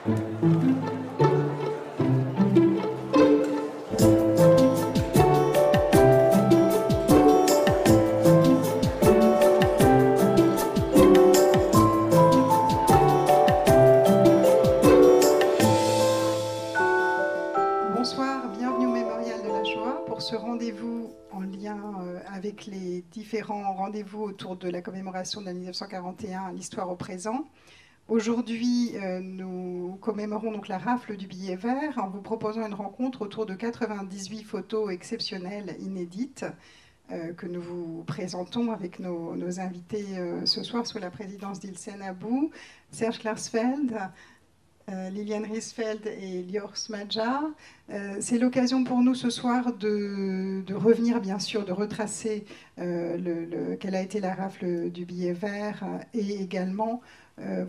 Bonsoir, bienvenue au Mémorial de la Shoah pour ce rendez-vous en lien avec les différents rendez-vous autour de la commémoration de l'année 1941, l'histoire au présent. Aujourd'hui, nous commémorons donc la rafle du billet vert en vous proposant une rencontre autour de 98 photos exceptionnelles, inédites, que nous vous présentons avec nos invités ce soir sous la présidence d'Ilsen Abou, Serge Klarsfeld, Liliane Riesfeld et Lior Smadja. C'est l'occasion pour nous ce soir de revenir, bien sûr, de retracer quelle a été la rafle du billet vert et également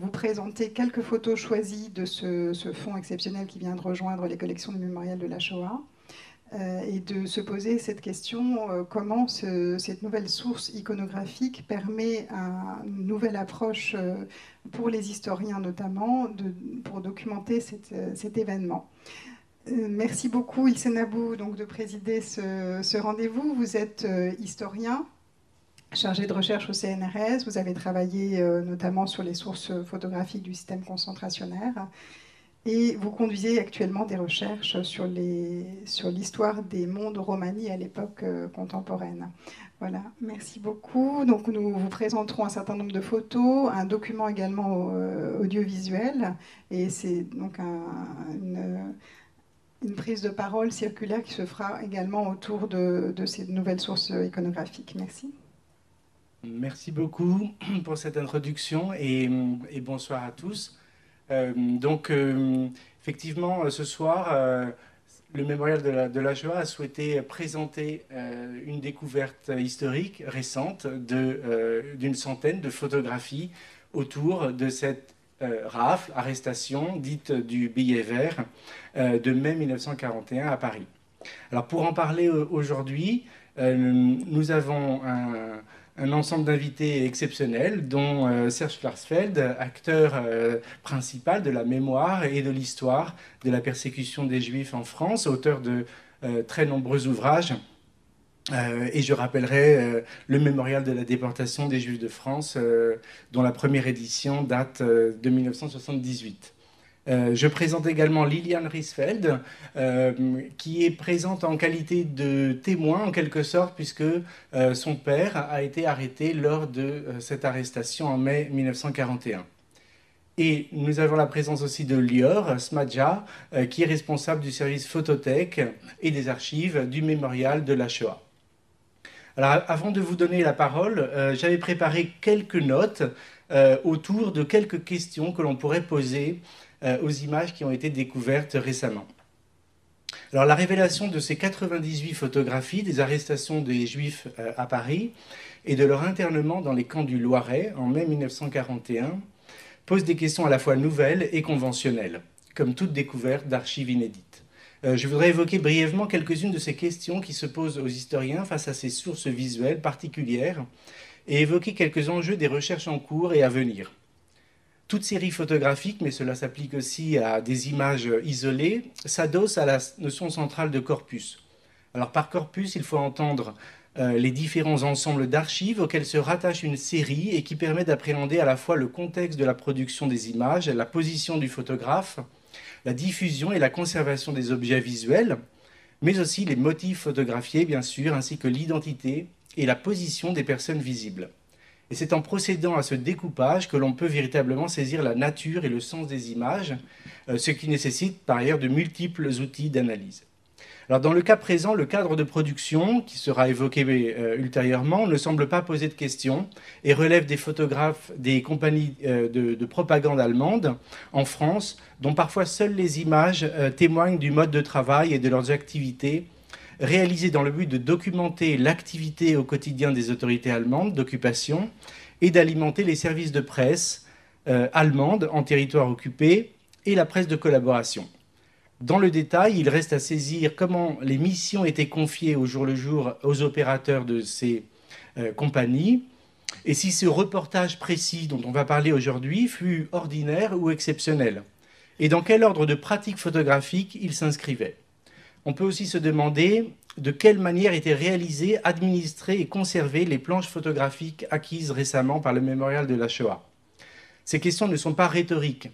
vous présenter quelques photos choisies de ce fonds exceptionnel qui vient de rejoindre les collections du Mémorial de la Shoah. Et de se poser cette question, comment cette nouvelle source iconographique permet une nouvelle approche pour les historiens notamment, pour documenter cet événement. Merci beaucoup Ilsen Abou donc, de présider ce rendez-vous. Vous êtes historien, chargé de recherche au CNRS, vous avez travaillé notamment sur les sources photographiques du système concentrationnaire. Et vous conduisez actuellement des recherches sur l'histoire des mondes Romani à l'époque contemporaine. Voilà, merci beaucoup. Donc nous vous présenterons un certain nombre de photos, un document également audiovisuel, et c'est donc une prise de parole circulaire qui se fera également autour de ces nouvelles sources iconographiques. Merci. Merci beaucoup pour cette introduction et bonsoir à tous. Effectivement, ce soir, le Mémorial de la Shoah a souhaité présenter une découverte historique récente d'une centaine de photographies autour de cette rafle, arrestation, dite du billet vert, de mai 1941 à Paris. Alors, pour en parler aujourd'hui, nous avons un ensemble d'invités exceptionnels, dont Serge Klarsfeld, acteur principal de la mémoire et de l'histoire de la persécution des Juifs en France, auteur de très nombreux ouvrages. Et je rappellerai le Mémorial de la déportation des Juifs de France, dont la première édition date de 1978. Je présente également Liliane Riesfeld, qui est présente en qualité de témoin, en quelque sorte, puisque son père a été arrêté lors de cette arrestation en mai 1941. Et nous avons la présence aussi de Lior Smadja, qui est responsable du service photothèque et des archives du Mémorial de la Shoah. Alors, avant de vous donner la parole, j'avais préparé quelques notes autour de quelques questions que l'on pourrait poser aux images qui ont été découvertes récemment. Alors, la révélation de ces 98 photographies des arrestations des Juifs à Paris et de leur internement dans les camps du Loiret en mai 1941 pose des questions à la fois nouvelles et conventionnelles, comme toute découverte d'archives inédites. Je voudrais évoquer brièvement quelques-unes de ces questions qui se posent aux historiens face à ces sources visuelles particulières et évoquer quelques enjeux des recherches en cours et à venir. Toute série photographique, mais cela s'applique aussi à des images isolées, s'adosse à la notion centrale de corpus. Alors par corpus, il faut entendre les différents ensembles d'archives auxquels se rattache une série et qui permet d'appréhender à la fois le contexte de la production des images, la position du photographe, la diffusion et la conservation des objets visuels, mais aussi les motifs photographiés, bien sûr, ainsi que l'identité et la position des personnes visibles. Et c'est en procédant à ce découpage que l'on peut véritablement saisir la nature et le sens des images, ce qui nécessite par ailleurs de multiples outils d'analyse. Alors dans le cas présent, le cadre de production, qui sera évoqué ultérieurement, ne semble pas poser de questions et relève des photographes des compagnies de propagande allemandes en France, dont parfois seules les images témoignent du mode de travail et de leurs activités, réalisées dans le but de documenter l'activité au quotidien des autorités allemandes d'occupation et d'alimenter les services de presse allemandes en territoire occupé et la presse de collaboration. Dans le détail, il reste à saisir comment les missions étaient confiées au jour le jour aux opérateurs de ces compagnies et si ce reportage précis dont on va parler aujourd'hui fut ordinaire ou exceptionnel. et dans quel ordre de pratique photographique il s'inscrivait. On peut aussi se demander de quelle manière étaient réalisées, administrées et conservées les planches photographiques acquises récemment par le mémorial de la Shoah. Ces questions ne sont pas rhétoriques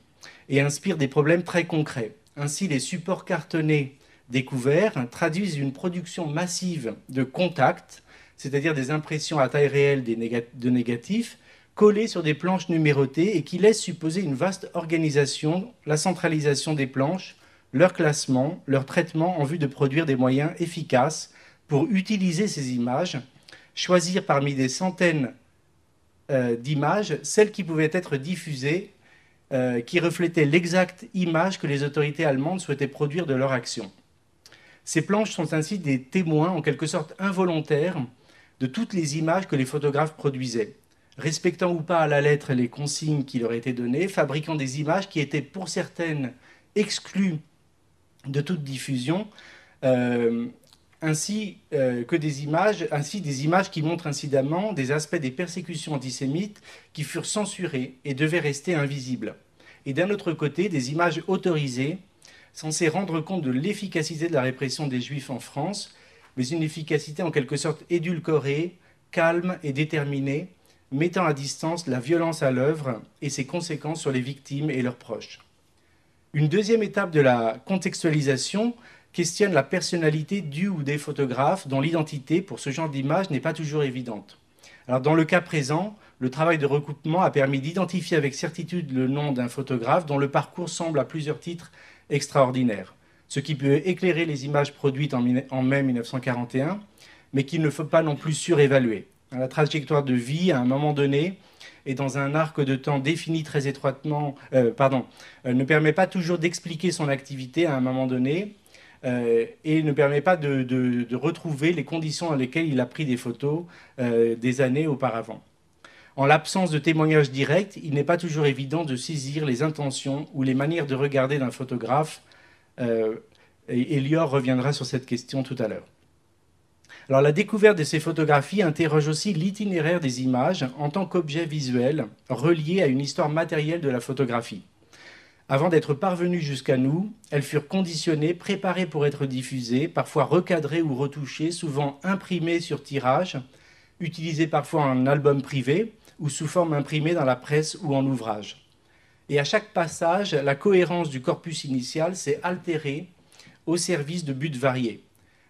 et inspirent des problèmes très concrets. Ainsi, les supports cartonnés découverts traduisent une production massive de contacts, c'est-à-dire des impressions à taille réelle de négatifs, collés sur des planches numérotées et qui laissent supposer une vaste organisation, la centralisation des planches, leur classement, leur traitement en vue de produire des moyens efficaces pour utiliser ces images, choisir parmi des centaines d'images celles qui pouvaient être diffusées, qui reflétaient l'exacte image que les autorités allemandes souhaitaient produire de leur action. Ces planches sont ainsi des témoins, en quelque sorte involontaires, de toutes les images que les photographes produisaient, respectant ou pas à la lettre les consignes qui leur étaient données, fabriquant des images qui étaient pour certaines exclues de toute diffusion, ainsi des images qui montrent incidemment des aspects des persécutions antisémites qui furent censurées et devaient rester invisibles. Et d'un autre côté, des images autorisées, censées rendre compte de l'efficacité de la répression des Juifs en France, mais une efficacité en quelque sorte édulcorée, calme et déterminée, mettant à distance la violence à l'œuvre et ses conséquences sur les victimes et leurs proches. Une deuxième étape de la contextualisation questionne la personnalité du ou des photographes dont l'identité pour ce genre d'image n'est pas toujours évidente. Alors, dans le cas présent, le travail de recoupement a permis d'identifier avec certitude le nom d'un photographe dont le parcours semble à plusieurs titres extraordinaire, ce qui peut éclairer les images produites en mai 1941, mais qu'il ne faut pas non plus surévaluer. La trajectoire de vie, à un moment donné, et dans un arc de temps défini très étroitement, ne permet pas toujours d'expliquer son activité à un moment donné et ne permet pas de retrouver les conditions dans lesquelles il a pris des photos des années auparavant. En l'absence de témoignages directs, il n'est pas toujours évident de saisir les intentions ou les manières de regarder d'un photographe. Et Lior reviendra sur cette question tout à l'heure. Alors, la découverte de ces photographies interroge aussi l'itinéraire des images en tant qu'objet visuel relié à une histoire matérielle de la photographie. Avant d'être parvenues jusqu'à nous, elles furent conditionnées, préparées pour être diffusées, parfois recadrées ou retouchées, souvent imprimées sur tirage, utilisées parfois en album privé ou sous forme imprimée dans la presse ou en ouvrage. Et à chaque passage, la cohérence du corpus initial s'est altérée au service de buts variés.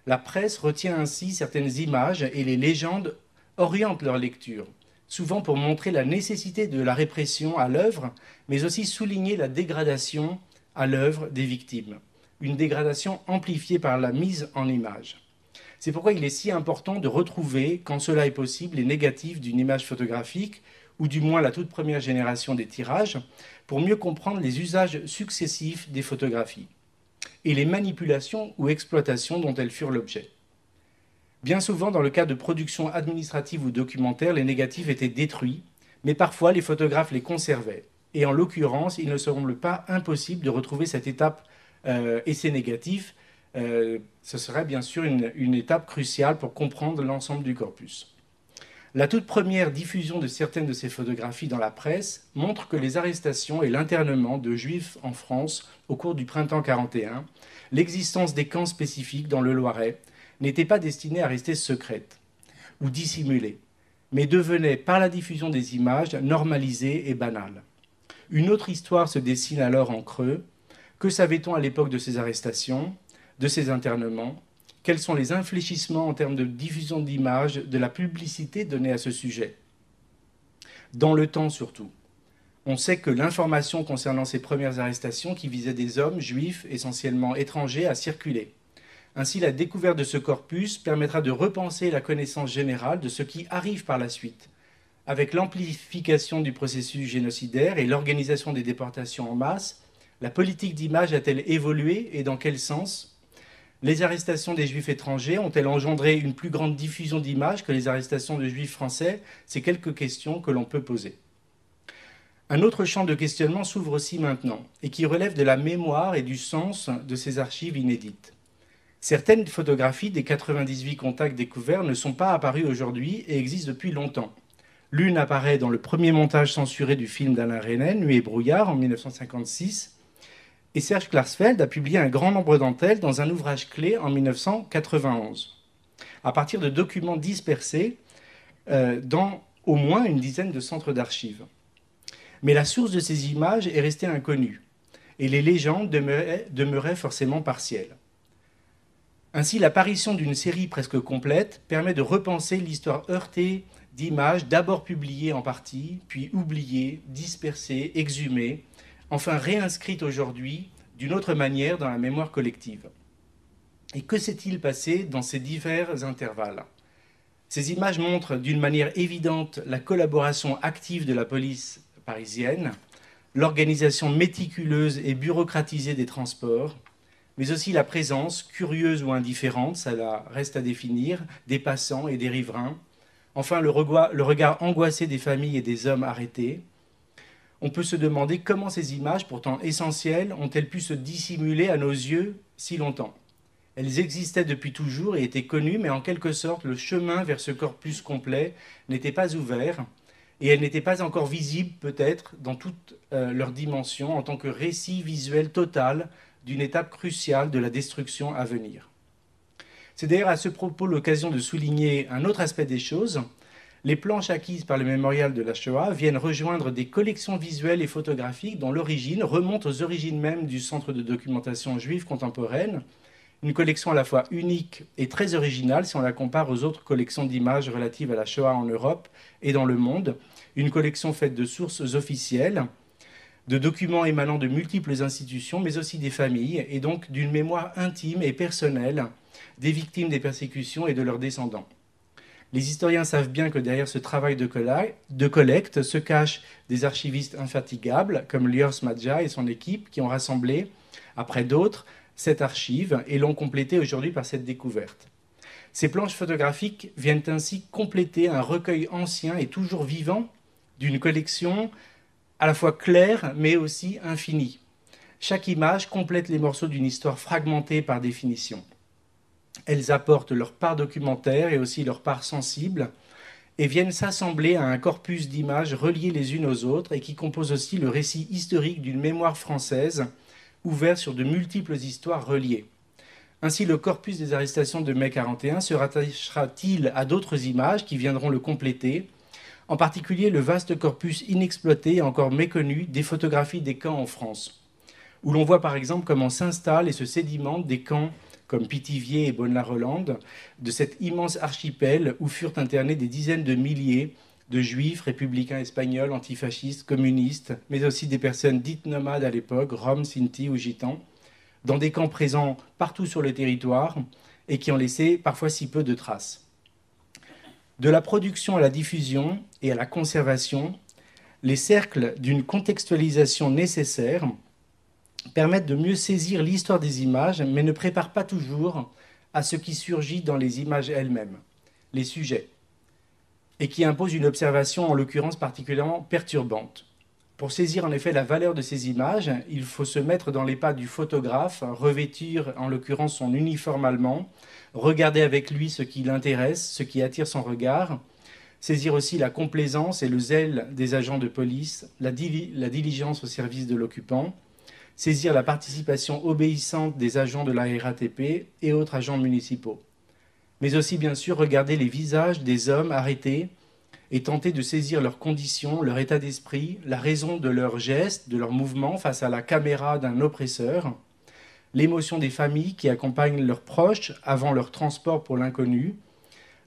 La presse retient ainsi certaines images et les légendes orientent leur lecture, souvent pour montrer la nécessité de la répression à l'œuvre, mais aussi souligner la dégradation à l'œuvre des victimes, une dégradation amplifiée par la mise en image. C'est pourquoi il est si important de retrouver, quand cela est possible, les négatifs d'une image photographique, ou du moins la toute première génération des tirages, pour mieux comprendre les usages successifs des photographies et les manipulations ou exploitations dont elles furent l'objet. Bien souvent, dans le cas de productions administratives ou documentaires, les négatifs étaient détruits, mais parfois les photographes les conservaient. Et en l'occurrence, il ne semble pas impossible de retrouver cette étape et ces négatifs. Ce serait bien sûr une étape cruciale pour comprendre l'ensemble du corpus. La toute première diffusion de certaines de ces photographies dans la presse montre que les arrestations et l'internement de Juifs en France au cours du printemps 41, l'existence des camps spécifiques dans le Loiret, n'étaient pas destinées à rester secrètes ou dissimulées, mais devenaient, par la diffusion des images, normalisées et banales. Une autre histoire se dessine alors en creux. Que savait-on à l'époque de ces arrestations, de ces internements ? Quels sont les infléchissements en termes de diffusion d'images, de la publicité donnée à ce sujet ? Dans le temps surtout. On sait que l'information concernant ces premières arrestations qui visaient des hommes juifs, essentiellement étrangers, a circulé. Ainsi, la découverte de ce corpus permettra de repenser la connaissance générale de ce qui arrive par la suite. Avec l'amplification du processus génocidaire et l'organisation des déportations en masse, la politique d'image a-t-elle évolué et dans quel sens ? Les arrestations des Juifs étrangers ont-elles engendré une plus grande diffusion d'images que les arrestations de Juifs français ? C'est quelques questions que l'on peut poser. Un autre champ de questionnement s'ouvre aussi maintenant, et qui relève de la mémoire et du sens de ces archives inédites. Certaines photographies des 98 contacts découverts ne sont pas apparues aujourd'hui et existent depuis longtemps. L'une apparaît dans le premier montage censuré du film d'Alain Resnais, Nuit et brouillard, en 1956, Et Serge Klarsfeld a publié un grand nombre d'entre elles dans un ouvrage clé en 1991, à partir de documents dispersés dans au moins une dizaine de centres d'archives. Mais la source de ces images est restée inconnue, et les légendes demeuraient forcément partielles. Ainsi, l'apparition d'une série presque complète permet de repenser l'histoire heurtée d'images d'abord publiées en partie, puis oubliées, dispersées, exhumées, enfin réinscrites aujourd'hui d'une autre manière dans la mémoire collective. Et que s'est-il passé dans ces divers intervalles ? Ces images montrent d'une manière évidente la collaboration active de la police parisienne, l'organisation méticuleuse et bureaucratisée des transports, mais aussi la présence, curieuse ou indifférente, ça reste à définir, des passants et des riverains, enfin le regard angoissé des familles et des hommes arrêtés. On peut se demander comment ces images, pourtant essentielles, ont-elles pu se dissimuler à nos yeux si longtemps ? Elles existaient depuis toujours et étaient connues, mais en quelque sorte, le chemin vers ce corpus complet n'était pas ouvert, et elles n'étaient pas encore visibles, peut-être, dans toutes leurs dimensions, en tant que récit visuel total d'une étape cruciale de la destruction à venir. C'est d'ailleurs à ce propos l'occasion de souligner un autre aspect des choses. Les planches acquises par le mémorial de la Shoah viennent rejoindre des collections visuelles et photographiques dont l'origine remonte aux origines même du Centre de documentation juive contemporaine, une collection à la fois unique et très originale si on la compare aux autres collections d'images relatives à la Shoah en Europe et dans le monde, une collection faite de sources officielles, de documents émanant de multiples institutions, mais aussi des familles, et donc d'une mémoire intime et personnelle des victimes des persécutions et de leurs descendants. Les historiens savent bien que derrière ce travail de collecte se cachent des archivistes infatigables, comme Lior Smadja et son équipe, qui ont rassemblé, après d'autres, cette archive et l'ont complétée aujourd'hui par cette découverte. Ces planches photographiques viennent ainsi compléter un recueil ancien et toujours vivant d'une collection à la fois claire mais aussi infinie. Chaque image complète les morceaux d'une histoire fragmentée par définition. Elles apportent leur part documentaire et aussi leur part sensible et viennent s'assembler à un corpus d'images reliées les unes aux autres et qui composent aussi le récit historique d'une mémoire française ouvert sur de multiples histoires reliées. Ainsi, le corpus des arrestations de mai 41 se rattachera-t-il à d'autres images qui viendront le compléter, en particulier le vaste corpus inexploité et encore méconnu des photographies des camps en France, où l'on voit par exemple comment s'installent et se sédimentent des camps comme Pithiviers et Bonne-la-Rolande, de cet immense archipel où furent internés des dizaines de milliers de juifs, républicains espagnols, antifascistes, communistes, mais aussi des personnes dites nomades à l'époque, roms, sinti ou gitans, dans des camps présents partout sur le territoire et qui ont laissé parfois si peu de traces. De la production à la diffusion et à la conservation, les cercles d'une contextualisation nécessaire permettent de mieux saisir l'histoire des images, mais ne préparent pas toujours à ce qui surgit dans les images elles-mêmes, les sujets, et qui imposent une observation en l'occurrence particulièrement perturbante. Pour saisir en effet la valeur de ces images, il faut se mettre dans les pas du photographe, revêtir en l'occurrence son uniforme allemand, regarder avec lui ce qui l'intéresse, ce qui attire son regard, saisir aussi la complaisance et le zèle des agents de police, la diligence au service de l'occupant, saisir la participation obéissante des agents de la RATP et autres agents municipaux. Mais aussi, bien sûr, regarder les visages des hommes arrêtés et tenter de saisir leurs conditions, leur état d'esprit, la raison de leurs gestes, de leurs mouvements face à la caméra d'un oppresseur, l'émotion des familles qui accompagnent leurs proches avant leur transport pour l'inconnu,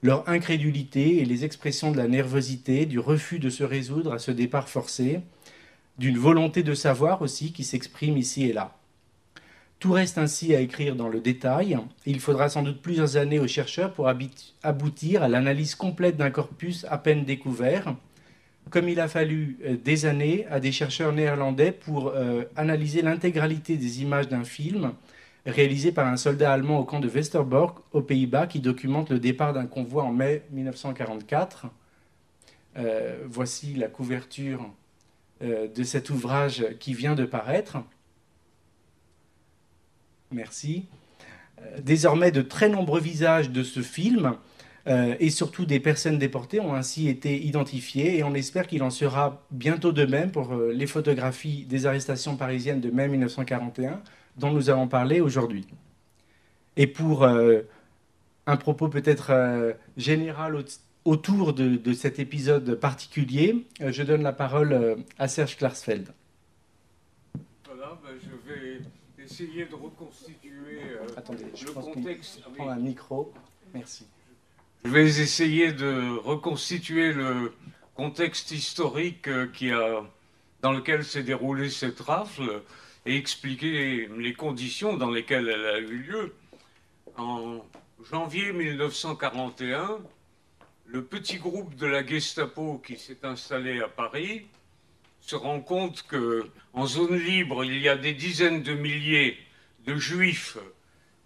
leur incrédulité et les expressions de la nervosité, du refus de se résoudre à ce départ forcé, d'une volonté de savoir aussi qui s'exprime ici et là. Tout reste ainsi à écrire dans le détail, et il faudra sans doute plusieurs années aux chercheurs pour aboutir à l'analyse complète d'un corpus à peine découvert, comme il a fallu des années à des chercheurs néerlandais pour analyser l'intégralité des images d'un film réalisé par un soldat allemand au camp de Westerbork, aux Pays-Bas, qui documente le départ d'un convoi en mai 1944. Voici la couverture de cet ouvrage qui vient de paraître. Merci. Désormais, de très nombreux visages de ce film et surtout des personnes déportées ont ainsi été identifiées et on espère qu'il en sera bientôt de même pour les photographies des arrestations parisiennes de mai 1941 dont nous allons parler aujourd'hui. Et pour un propos peut-être général autour de cet épisode particulier, je donne la parole à Serge Klarsfeld. Voilà, je vais essayer de reconstituer Attendez, je le pense contexte. qu'on prend un micro. Merci. Je vais essayer de reconstituer le contexte historique dans lequel s'est déroulée cette rafle et expliquer les conditions dans lesquelles elle a eu lieu. En janvier 1941, le petit groupe de la Gestapo qui s'est installé à Paris se rend compte qu'en zone libre, il y a des dizaines de milliers de juifs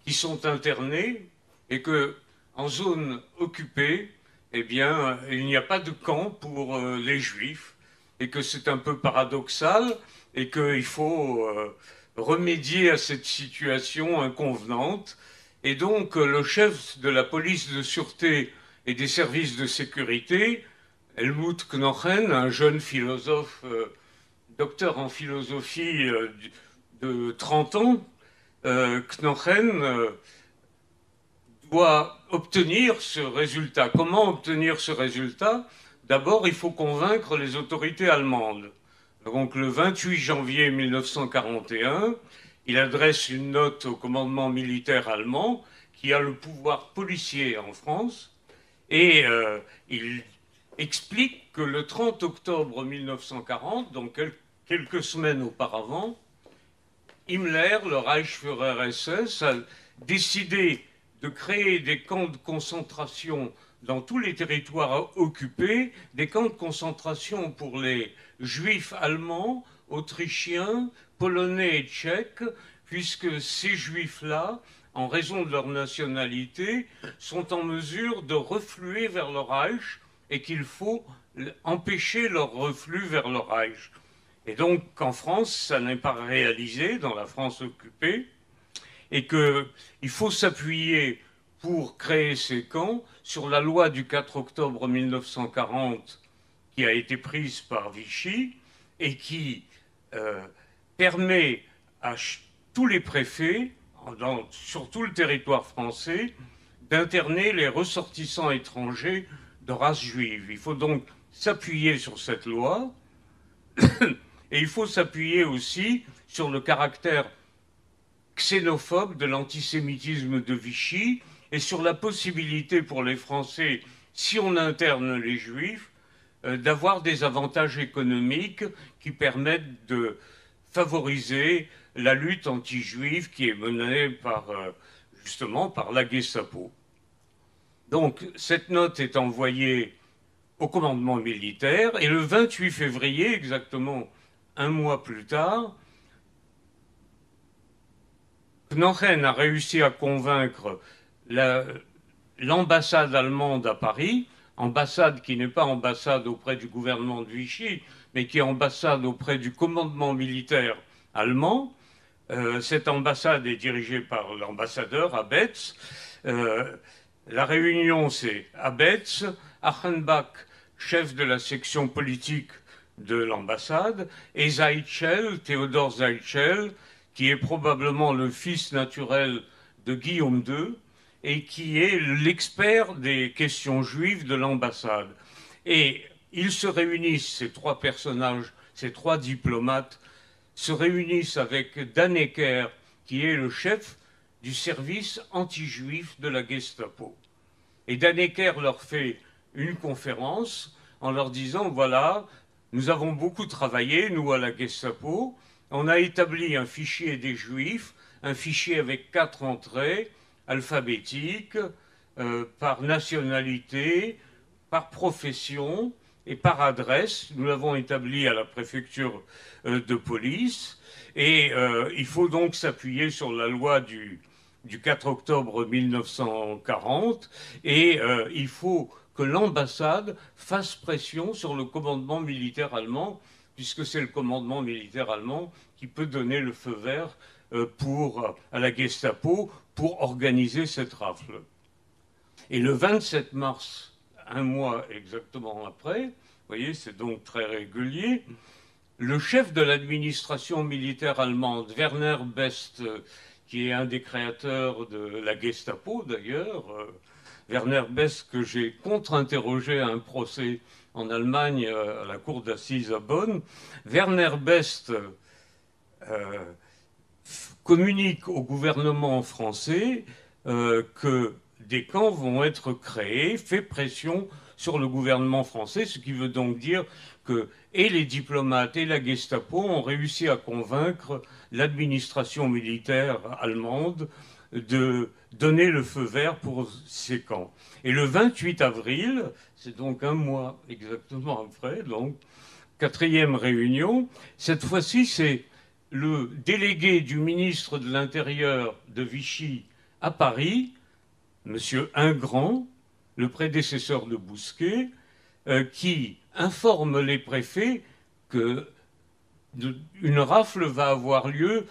qui sont internés et qu'en zone occupée, eh bien, il n'y a pas de camp pour les juifs et que c'est un peu paradoxal et qu'il faut remédier à cette situation inconvenante. Et donc, le chef de la police de sûreté et des services de sécurité, Helmut Knochen, un jeune philosophe, docteur en philosophie de 30 ans, Knochen doit obtenir ce résultat. Comment obtenir ce résultat? D'abord, il faut convaincre les autorités allemandes. Donc, le 28 janvier 1941, il adresse une note au commandement militaire allemand qui a le pouvoir policier en France et il explique que le 30 octobre 1940, donc quelques semaines auparavant, Himmler, le Reichsführer SS, a décidé de créer des camps de concentration dans tous les territoires occupés, des camps de concentration pour les juifs allemands, autrichiens, polonais et tchèques, puisque ces juifs-là, en raison de leur nationalité, sont en mesure de refluer vers le Reich et qu'il faut empêcher leur reflux vers le Reich. Et donc, en France, ça n'est pas réalisé, dans la France occupée, et qu'il faut s'appuyer pour créer ces camps sur la loi du 4 octobre 1940 qui a été prise par Vichy et qui permet à tous les préfets, sur tout le territoire français, d'interner les ressortissants étrangers de race juive. Il faut donc s'appuyer sur cette loi et il faut s'appuyer aussi sur le caractère xénophobe de l'antisémitisme de Vichy et sur la possibilité pour les Français, si on interne les Juifs, d'avoir des avantages économiques qui permettent de favoriser la lutte anti-juive qui est menée justement par la Gestapo. Donc, cette note est envoyée au commandement militaire et le 28 février, exactement un mois plus tard, Knochen a réussi à convaincre l'ambassade allemande à Paris, ambassade qui n'est pas ambassade auprès du gouvernement de Vichy, mais qui est ambassade auprès du commandement militaire allemand. Cette ambassade est dirigée par l'ambassadeur Abetz. La réunion, c'est Abetz, Achenbach, chef de la section politique de l'ambassade, et Zeichel, Théodore Zeichel, qui est probablement le fils naturel de Guillaume II et qui est l'expert des questions juives de l'ambassade. Et ils se réunissent, ces trois personnages, ces trois diplomates, se réunissent avec Dannecker, qui est le chef du service anti-juif de la Gestapo. Et Dannecker leur fait une conférence en leur disant, voilà, nous avons beaucoup travaillé, nous, à la Gestapo, on a établi un fichier des Juifs, un fichier avec 4 entrées alphabétiques, par nationalité, par profession et par adresse. Nous l'avons établi à la préfecture de police. Et il faut donc s'appuyer sur la loi du 4 octobre 1940. Et il faut que l'ambassade fasse pression sur le commandement militaire allemand, puisque c'est le commandement militaire allemand qui peut donner le feu vert à la Gestapo pour organiser cette rafle. Et le 27 mars, un mois exactement après, vous voyez, c'est donc très régulier, le chef de l'administration militaire allemande, Werner Best, qui est un des créateurs de la Gestapo d'ailleurs, Werner Best que j'ai contre-interrogé à un procès en Allemagne à la cour d'assises à Bonn, Werner Best communique au gouvernement français que des camps vont être créés, fait pression sur le gouvernement français, ce qui veut donc dire que et les diplomates et la Gestapo ont réussi à convaincre l'administration militaire allemande de donner le feu vert pour ces camps. Et le 28 avril, c'est donc un mois exactement après, donc quatrième réunion, cette fois-ci c'est le délégué du ministre de l'Intérieur de Vichy à Paris, M. Ingrand, le prédécesseur de Bousquet, qui informe les préfets qu'une rafle va avoir lieu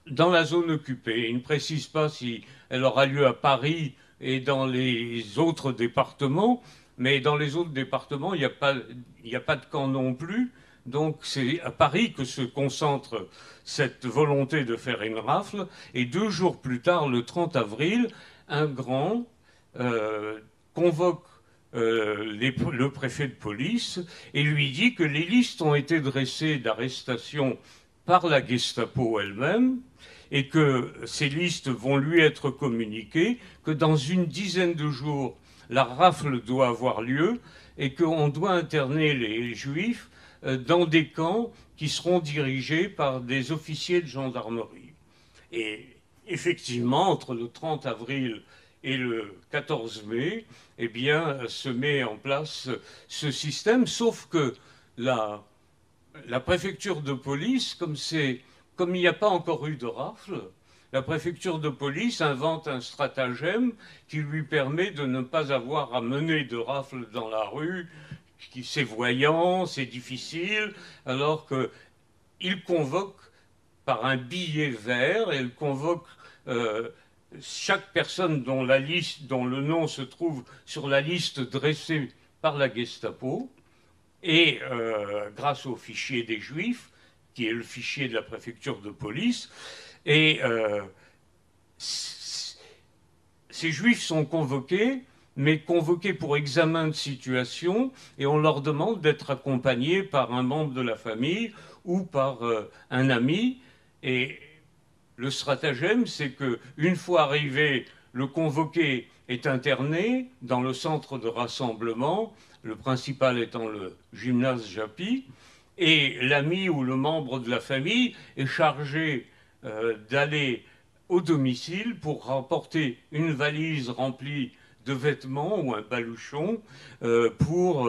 dans la zone occupée. Il ne précise pas si elle aura lieu à Paris et dans les autres départements, mais dans les autres départements, il n'y a pas de camp non plus. Donc c'est à Paris que se concentre cette volonté de faire une rafle. Et 2 jours plus tard, le 30 avril, Ingrand convoque le préfet de police et lui dit que les listes ont été dressées d'arrestation par la Gestapo elle-même et que ces listes vont lui être communiquées, que dans une dizaine de jours, la rafle doit avoir lieu et qu'on doit interner les Juifs dans des camps qui seront dirigés par des officiers de gendarmerie. Et effectivement, entre le 30 avril et le 14 mai, eh bien, se met en place ce système, sauf que la préfecture de police, comme il n'y a pas encore eu de rafle, la préfecture de police invente un stratagème qui lui permet de ne pas avoir à mener de rafle dans la rue. C'est voyant, c'est difficile, alors qu'il convoque par un billet vert, elle convoque chaque personne dont le nom se trouve sur la liste dressée par la Gestapo, et grâce au fichier des Juifs, qui est le fichier de la préfecture de police, et ces Juifs sont convoqués, mais convoqués pour examen de situation, et on leur demande d'être accompagnés par un membre de la famille ou par un ami. Et le stratagème, c'est qu'une fois arrivé, le convoqué est interné dans le centre de rassemblement, le principal étant le gymnase Japy, et l'ami ou le membre de la famille est chargé d'aller au domicile pour rapporter une valise remplie de vêtements ou un baluchon pour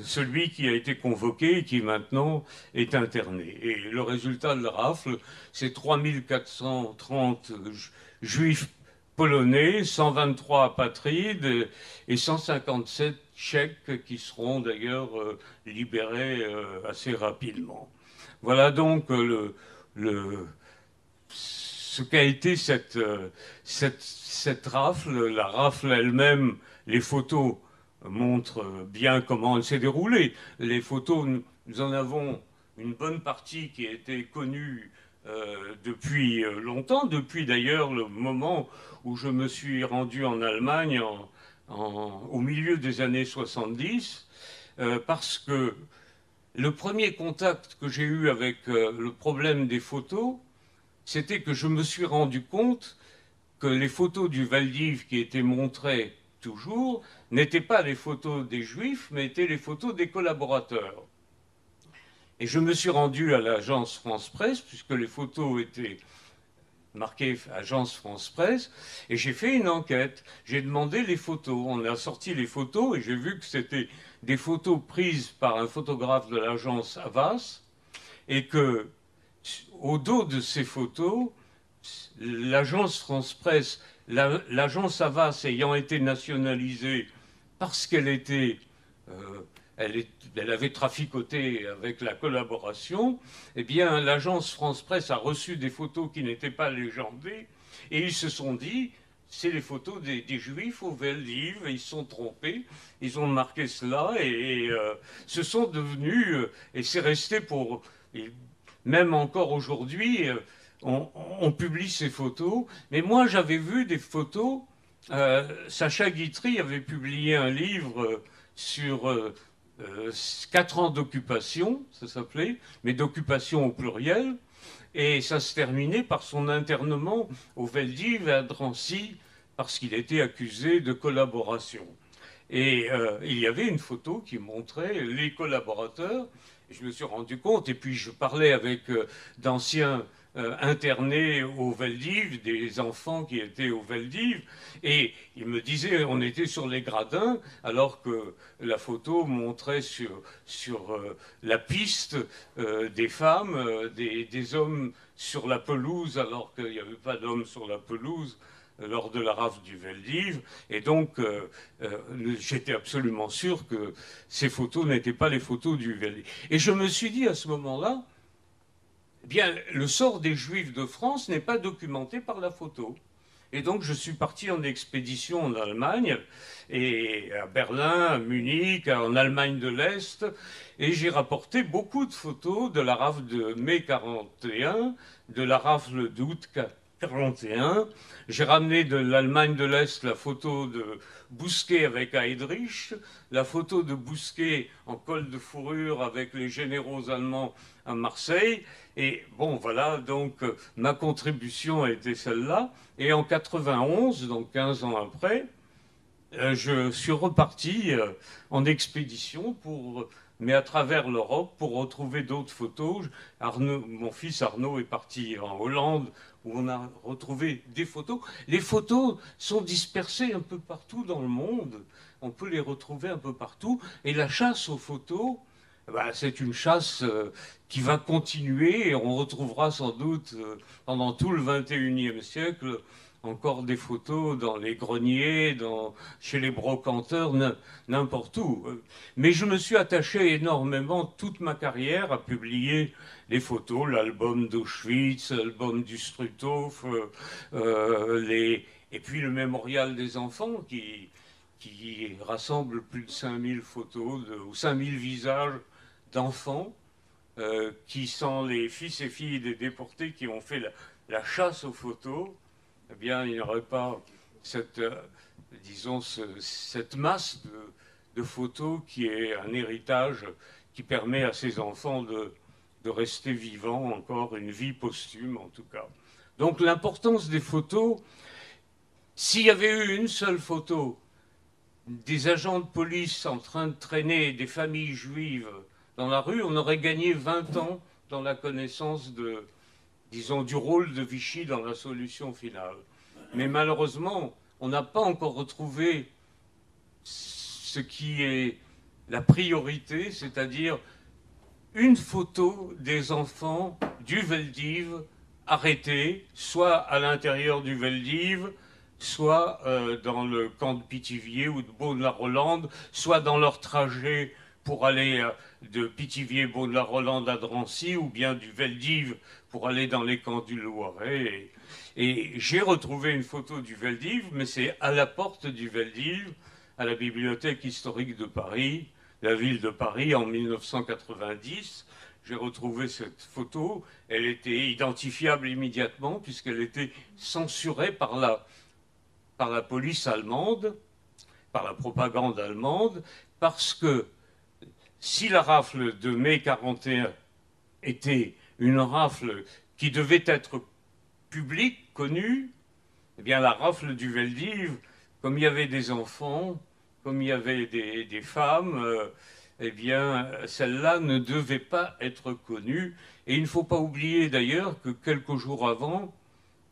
celui qui a été convoqué et qui maintenant est interné. Et le résultat de la rafle, c'est 3430 juifs polonais, 123 apatrides et 157 tchèques qui seront d'ailleurs libérés assez rapidement. Voilà donc ce qu'a été cette rafle. La rafle elle-même, les photos montrent bien comment elle s'est déroulée. Les photos, nous en avons une bonne partie qui a été connue depuis longtemps, depuis d'ailleurs le moment où je me suis rendu en Allemagne au milieu des années 70, parce que le premier contact que j'ai eu avec le problème des photos, c'était que je me suis rendu compte que les photos du Val d'Hiv qui étaient montrées toujours n'étaient pas les photos des Juifs, mais étaient les photos des collaborateurs. Et je me suis rendu à l'agence France Presse, puisque les photos étaient marquées agence France Presse, et j'ai fait une enquête. J'ai demandé les photos. On a sorti les photos et j'ai vu que c'était des photos prises par un photographe de l'agence Havas, et que au dos de ces photos, l'agence France Presse, l'agence Havas ayant été nationalisée parce qu'elle était, elle avait traficoté avec la collaboration, eh bien l'agence France Presse a reçu des photos qui n'étaient pas légendées et ils se sont dit, c'est les photos des Juifs au Veldiv, ils se sont trompés, ils ont marqué cela, et ce sont devenus, et c'est resté pour, et même encore aujourd'hui, on publie ces photos, mais moi j'avais vu des photos, Sacha Guitry avait publié un livre sur 4 ans d'occupation, ça s'appelait, mais d'occupation au pluriel, et ça se terminait par son internement au Veldiv et à Drancy, parce qu'il était accusé de collaboration. Et il y avait une photo qui montrait les collaborateurs. Et je me suis rendu compte, et puis je parlais avec d'anciens internés au Veldiv, des enfants qui étaient au Veldiv, et ils me disaient on était sur les gradins, alors que la photo montrait sur la piste des femmes, des hommes sur la pelouse, alors qu'il n'y avait pas d'hommes sur la pelouse lors de la rafle du Veldiv, et donc j'étais absolument sûr que ces photos n'étaient pas les photos du Veldiv. Et je me suis dit à ce moment-là, eh bien, le sort des Juifs de France n'est pas documenté par la photo. Et donc je suis parti en expédition en Allemagne, et à Berlin, à Munich, en Allemagne de l'Est, et j'ai rapporté beaucoup de photos de la rafle de mai 41, de la rafle d'août 41. J'ai ramené de l'Allemagne de l'Est la photo de Bousquet avec Heydrich, la photo de Bousquet en col de fourrure avec les généraux allemands à Marseille. Et bon, voilà, donc ma contribution a été celle-là. Et en 91, donc 15 ans après, je suis reparti en expédition mais à travers l'Europe pour retrouver d'autres photos. Mon fils Arnaud est parti en Hollande où on a retrouvé des photos. Les photos sont dispersées un peu partout dans le monde. On peut les retrouver un peu partout. Et la chasse aux photos, c'est une chasse qui va continuer et on retrouvera sans doute pendant tout le XXIe siècle encore des photos dans les greniers, chez les brocanteurs, n'importe où. Mais je me suis attaché énormément toute ma carrière à publier les photos, l'album d'Auschwitz, l'album du Struthof, et puis le mémorial des enfants qui rassemble plus de 5000 photos ou 5000 visages d'enfants qui sont les fils et filles des déportés qui ont fait la chasse aux photos. Eh bien, il n'y aurait pas cette masse de photos qui est un héritage qui permet à ces enfants de rester vivants encore, une vie posthume en tout cas. Donc l'importance des photos, s'il y avait eu une seule photo des agents de police en train de traîner des familles juives dans la rue, on aurait gagné 20 ans dans la connaissance du rôle de Vichy dans la solution finale. Mais malheureusement, on n'a pas encore retrouvé ce qui est la priorité, c'est-à-dire une photo des enfants du Veldiv arrêtés, soit à l'intérieur du Veldiv, soit dans le camp de Pithiviers ou de Beaune-la-Rolande, soit dans leur trajet pour aller de Pithiviers-Beaune-la-Rolande à Drancy, ou bien du Veldiv pour aller dans les camps du Loiret. Et j'ai retrouvé une photo du Veldiv, mais c'est à la porte du Veldiv, à la Bibliothèque historique de Paris, la ville de Paris, en 1990. J'ai retrouvé cette photo. Elle était identifiable immédiatement, puisqu'elle était censurée par la police allemande, par la propagande allemande, parce que si la rafle de mai 41 était une rafle qui devait être publique, connue, eh bien la rafle du Veldiv, comme il y avait des enfants, comme il y avait des femmes, eh bien celle-là ne devait pas être connue. Et il ne faut pas oublier d'ailleurs que quelques jours avant,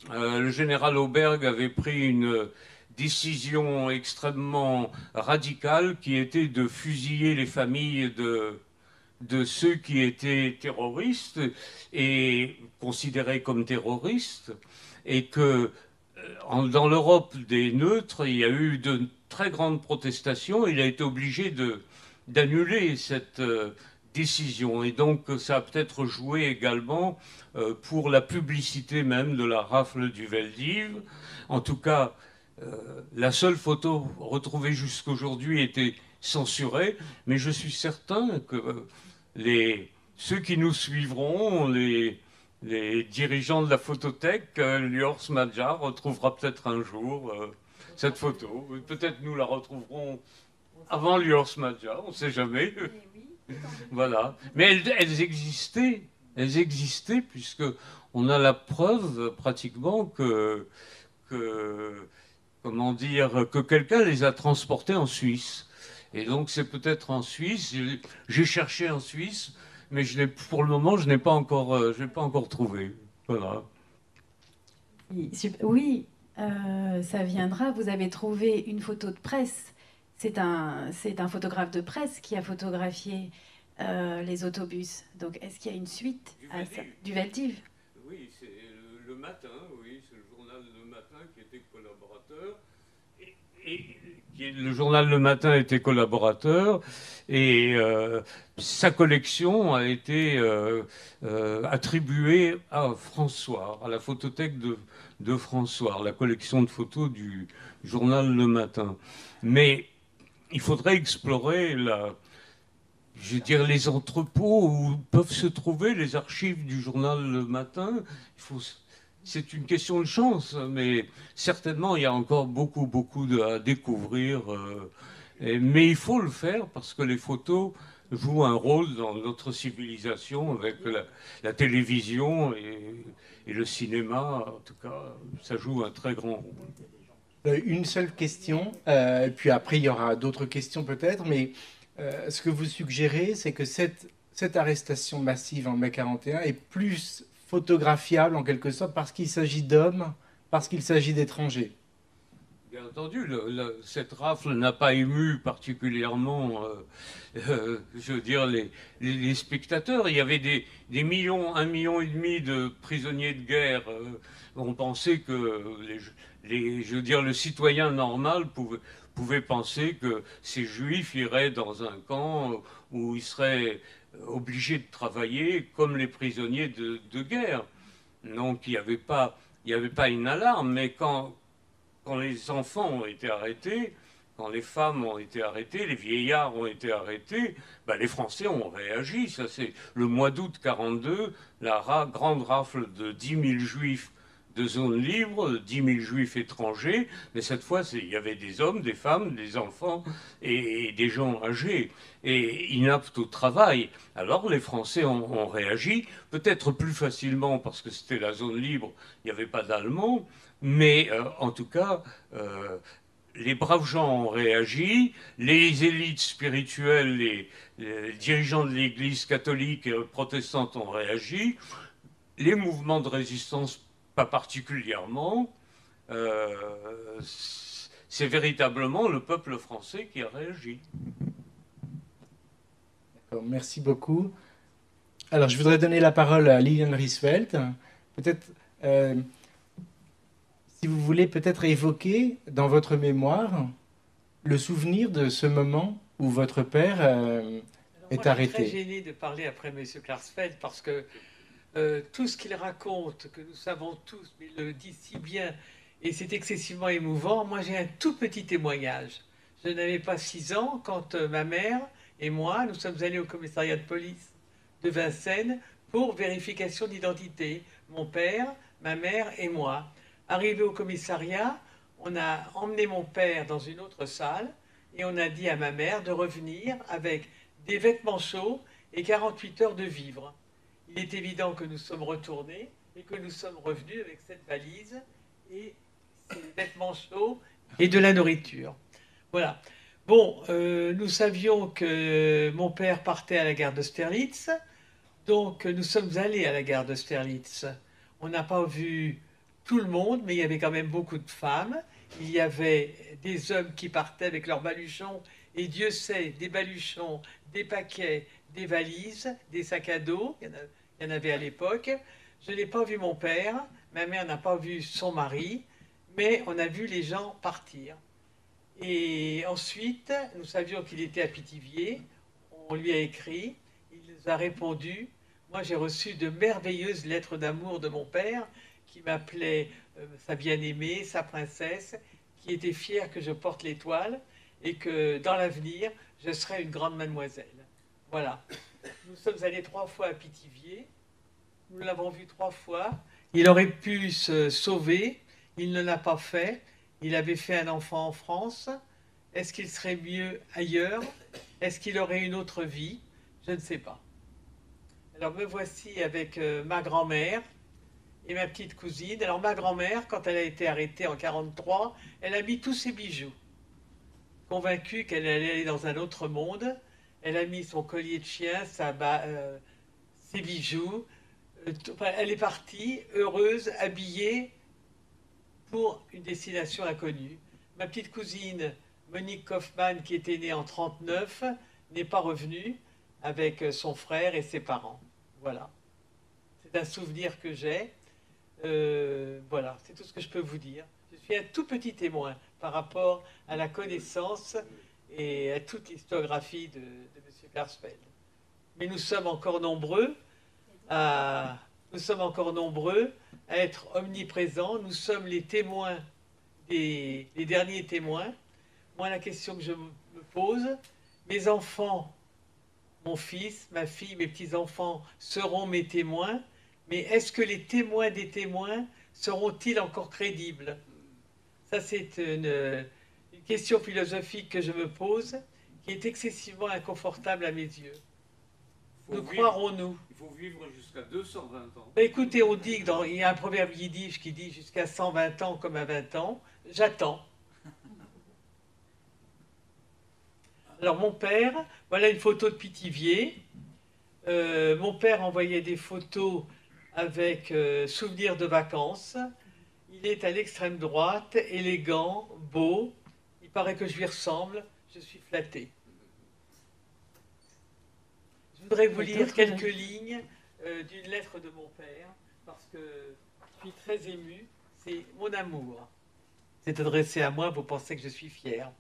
le général Auberg avait pris une décision extrêmement radicale qui était de fusiller les familles de ceux qui étaient terroristes et considérés comme terroristes, et que dans l'Europe des neutres, il y a eu de très grandes protestations. Il a été obligé d'annuler cette décision, et donc ça a peut-être joué également pour la publicité même de la rafle du Veldiv. En tout cas, La seule photo retrouvée jusqu'aujourd'hui était censurée, mais je suis certain que ceux qui nous suivront, les dirigeants de la photothèque, Lior Smadja retrouvera peut-être un jour cette photo. Peut-être nous la retrouverons avant Lior Smadja, on ne sait jamais. Voilà. Mais elles existaient puisque on a la preuve pratiquement comment dire, que quelqu'un les a transportées en Suisse. Et donc c'est peut-être en Suisse. J'ai cherché en Suisse, mais pour le moment je n'ai pas encore trouvé. Voilà. Oui, ça viendra. Vous avez trouvé une photo de presse. C'est un photographe de presse qui a photographié les autobus. Donc, est-ce qu'il y a une suite à ça? Du Veldiv? Oui, c'est le matin, oui, c'est le journal Le Matin qui était collaborateur. Le journal Le Matin était collaborateur et sa collection a été attribuée à François, à la photothèque de François, la collection de photos du journal Le Matin. Mais il faudrait explorer les entrepôts où peuvent se trouver les archives du journal Le Matin. C'est une question de chance, mais certainement il y a encore beaucoup à découvrir. Mais il faut le faire parce que les photos jouent un rôle dans notre civilisation avec la télévision et le cinéma. En tout cas, ça joue un très grand rôle. Une seule question, puis après il y aura d'autres questions peut-être, mais ce que vous suggérez, c'est que cette arrestation massive en mai 41 est plus photographiable en quelque sorte parce qu'il s'agit d'hommes, parce qu'il s'agit d'étrangers. Bien entendu, cette rafle n'a pas ému particulièrement, je veux dire, les spectateurs. Il y avait des millions, 1,5 million de prisonniers de guerre. On pensait que je veux dire, le citoyen normal pouvait penser que ces juifs iraient dans un camp où ils seraient obligés de travailler comme les prisonniers de guerre. Donc il n'y avait pas une alarme, mais quand les enfants ont été arrêtés, quand les femmes ont été arrêtées, les vieillards ont été arrêtés, ben les Français ont réagi. Ça, c'est le mois d'août 1942, la grande rafle de 10 000 juifs de zone libre, 10 000 juifs étrangers, mais cette fois, il y avait des hommes, des femmes, des enfants et des gens âgés et inaptes au travail. Alors les Français ont réagi, peut-être plus facilement parce que c'était la zone libre, il n'y avait pas d'Allemands, mais en tout cas, les braves gens ont réagi, les élites spirituelles, les dirigeants de l'Église catholique et protestante ont réagi, les mouvements de résistance pas particulièrement. C'est véritablement le peuple français qui a réagi. D'accord, merci beaucoup. Alors, je voudrais donner la parole à Liliane Riesfeld. Peut-être, si vous voulez peut-être évoquer dans votre mémoire le souvenir de ce moment où votre père est arrêté. Je suis très gênée de parler après M. Klarsfeld parce que tout ce qu'il raconte, que nous savons tous, mais il le dit si bien, et c'est excessivement émouvant. Moi, j'ai un tout petit témoignage. Je n'avais pas 6 ans quand ma mère et moi, nous sommes allés au commissariat de police de Vincennes pour vérification d'identité. Mon père, ma mère et moi. Arrivés au commissariat, on a emmené mon père dans une autre salle et on a dit à ma mère de revenir avec des vêtements chauds et 48 heures de vivres. Il est évident que nous sommes retournés et que nous sommes revenus avec cette valise et ces vêtements chauds et de la nourriture. Voilà. Bon, nous savions que mon père partait à la gare d'Austerlitz, donc nous sommes allés à la gare d'Austerlitz. On n'a pas vu tout le monde, mais il y avait quand même beaucoup de femmes. Il y avait des hommes qui partaient avec leurs baluchons, et Dieu sait, des baluchons, des paquets, des valises, des sacs à dos, il y en avait à l'époque. Je n'ai pas vu mon père, ma mère n'a pas vu son mari, mais on a vu les gens partir. Et ensuite, nous savions qu'il était à Pithiviers, on lui a écrit, il nous a répondu. Moi, j'ai reçu de merveilleuses lettres d'amour de mon père, qui m'appelait sa bien-aimée, sa princesse, qui était fier que je porte l'étoile et que dans l'avenir, je serai une grande mademoiselle. Voilà. Nous sommes allés 3 fois à Pithiviers. Nous l'avons vu 3 fois. Il aurait pu se sauver. Il ne l'a pas fait. Il avait fait un enfant en France. Est-ce qu'il serait mieux ailleurs? Est-ce qu'il aurait une autre vie? Je ne sais pas. Alors me voici avec ma grand-mère et ma petite cousine. Alors ma grand-mère, quand elle a été arrêtée en 1943, elle a mis tous ses bijoux. Convaincue qu'elle allait aller dans un autre monde, elle a mis son collier de chien, ses bijoux. Elle est partie, heureuse, habillée pour une destination inconnue. Ma petite cousine, Monique Kaufmann, qui était née en 1939, n'est pas revenue avec son frère et ses parents. Voilà. C'est un souvenir que j'ai. Voilà, c'est tout ce que je peux vous dire. Je suis un tout petit témoin par rapport à la connaissance et à toute l'historiographie de M. Klarsfeld. Mais nous sommes encore nombreux à être omniprésents. Nous sommes les témoins, les derniers témoins. Moi, la question que je me pose, mes enfants, mon fils, ma fille, mes petits-enfants seront mes témoins, mais est-ce que les témoins des témoins seront-ils encore crédibles? Ça, c'est une question philosophique que je me pose, qui est excessivement inconfortable à mes yeux. Nous croirons-nous? Il faut vivre jusqu'à 220 ans. Écoutez, on dit il y a un proverbe yiddish qui dit jusqu'à 120 ans comme à 20 ans. J'attends. Alors mon père, voilà une photo de Pithiviers. Mon père envoyait des photos avec souvenirs de vacances. Il est à l'extrême droite, élégant, beau. Il paraît que je lui ressemble. Je suis flatté. Je voudrais vous lire quelques lignes d'une lettre de mon père, parce que je suis très ému. C'est mon amour. C'est adressé à moi, vous pensez que je suis fier.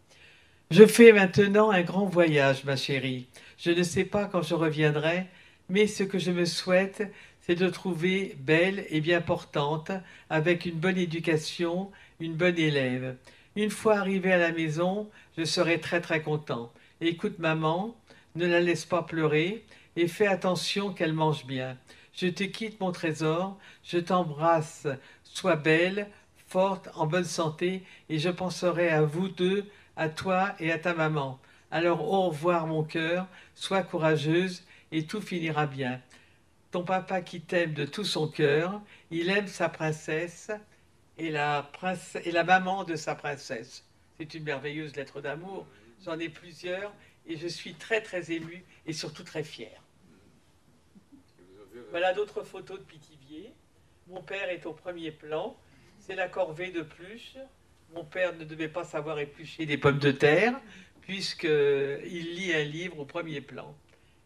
Je fais maintenant un grand voyage, ma chérie. Je ne sais pas quand je reviendrai, mais ce que je me souhaite, c'est de trouver belle et bien portante, avec une bonne éducation, une bonne élève. Une fois arrivé à la maison, je serai très très content. Écoute maman, ne la laisse pas pleurer et fais attention qu'elle mange bien. Je te quitte mon trésor, je t'embrasse, sois belle, forte, en bonne santé, et je penserai à vous deux, à toi et à ta maman. Alors au revoir mon cœur, sois courageuse et tout finira bien. Ton papa qui t'aime de tout son cœur, il aime sa princesse et la maman de sa princesse. C'est une merveilleuse lettre d'amour, j'en ai plusieurs et je suis très très émue et surtout très fière. Voilà d'autres photos de Pithiviers. Mon père est au premier plan, c'est la corvée de Pluche. Mon père ne devait pas savoir éplucher des pommes de terre, puisqu'il lit un livre au premier plan.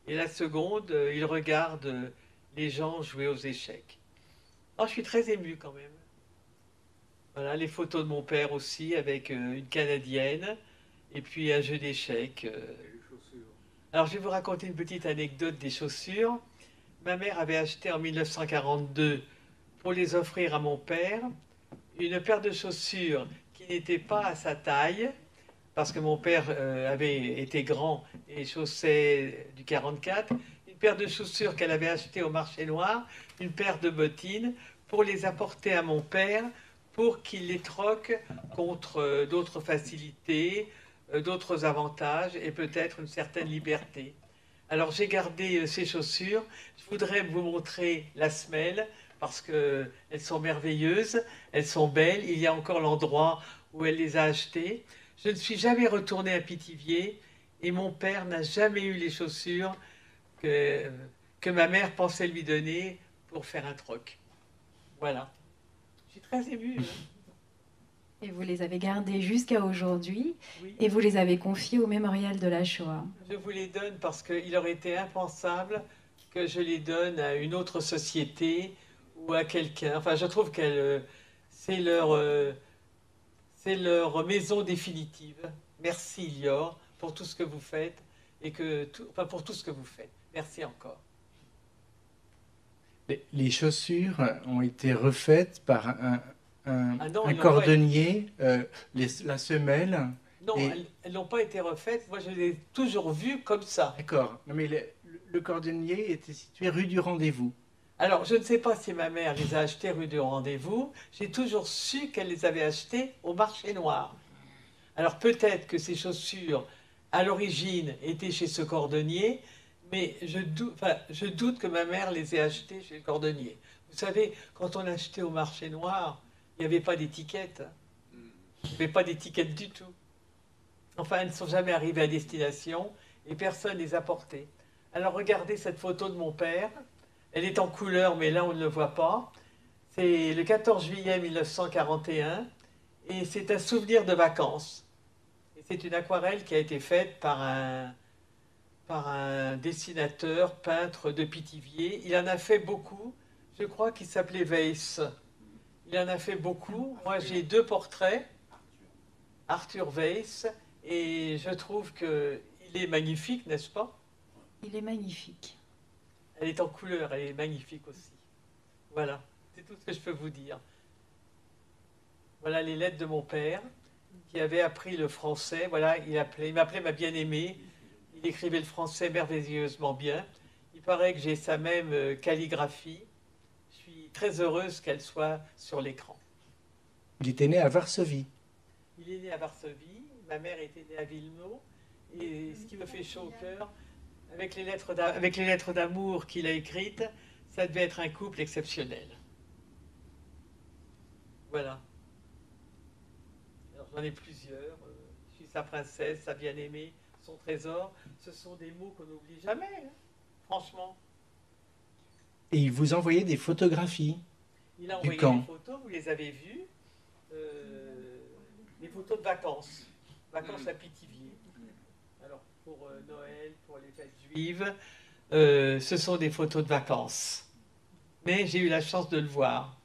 Et la seconde, il regarde les gens jouer aux échecs. Oh, je suis très ému quand même. Voilà, les photos de mon père aussi, avec une Canadienne, et puis un jeu d'échecs. Alors, je vais vous raconter une petite anecdote des chaussures. Ma mère avait acheté en 1942, pour les offrir à mon père, une paire de chaussures qui n'était pas à sa taille, parce que mon père avait été grand et chaussait du 44, une paire de chaussures qu'elle avait achetées au marché noir, une paire de bottines, pour les apporter à mon père, pour qu'il les troque contre d'autres facilités, d'autres avantages et peut-être une certaine liberté. Alors j'ai gardé ces chaussures, je voudrais vous montrer la semelle, parce qu'elles sont merveilleuses, elles sont belles. Il y a encore l'endroit où elle les a achetées. Je ne suis jamais retournée à Pithiviers et mon père n'a jamais eu les chaussures que ma mère pensait lui donner pour faire un troc. Voilà. Je suis très émue. Et vous les avez gardées jusqu'à aujourd'hui, Oui. et vous les avez confiées au mémorial de la Shoah. Je vous les donne parce qu'il aurait été impensable que je les donne à une autre société ou à quelqu'un. Enfin, je trouve que c'est leur maison définitive. Merci, Lior, pour tout ce que vous faites et pour tout ce que vous faites. Merci encore. Les chaussures ont été refaites par non, un ils l'ont cordonnier, la semelle. Non, Et- elles n'ont pas été refaites. Moi, je les ai toujours vues comme ça. D'accord. Non, mais le cordonnier était situé rue du Rendez-vous. Alors, je ne sais pas si ma mère les a achetées rue du Rendez-vous. J'ai toujours su qu'elle les avait achetées au marché noir. Alors, peut-être que ces chaussures, à l'origine, étaient chez ce cordonnier, mais je doute que ma mère les ait achetées chez le cordonnier. Vous savez, quand on achetait au marché noir, il n'y avait pas d'étiquette. Il n'y avait pas d'étiquette du tout. Enfin, elles ne sont jamais arrivées à destination et personne ne les a portées. Alors, regardez cette photo de mon père. Elle est en couleur, mais là, on ne le voit pas. C'est le 14 juillet 1941 et c'est un souvenir de vacances. Et c'est une aquarelle qui a été faite par un dessinateur, peintre de Pithiviers. Il en a fait beaucoup. Je crois qu'il s'appelait Weiss. Il en a fait beaucoup. Moi, j'ai 2 portraits. Arthur Weiss. Et je trouve qu'il est magnifique, n'est-ce pas? Il est magnifique. Elle est en couleur, elle est magnifique aussi. Voilà, c'est tout ce que je peux vous dire. Voilà les lettres de mon père, qui avait appris le français. Voilà, il m'appelait ma bien-aimée. Il écrivait le français merveilleusement bien. Il paraît que j'ai sa même calligraphie. Je suis très heureuse qu'elle soit sur l'écran. Il était né à Varsovie. Il est né à Varsovie, ma mère était née à Vilno. Et ce qui me fait chaud au cœur, avec les lettres d'amour qu'il a écrites, ça devait être un couple exceptionnel. Voilà. Alors j'en ai plusieurs. Je suis sa princesse, sa bien-aimée, son trésor. Ce sont des mots qu'on n'oublie jamais, hein, franchement. Et il vous envoyait des photographies. Il a Du envoyé camp. des photos, vous les avez vues, des photos de vacances. Vacances à Pithiviers. Alors pour Noël, pour les fêtes juives, ce sont des photos de vacances. Mais j'ai eu la chance de le voir.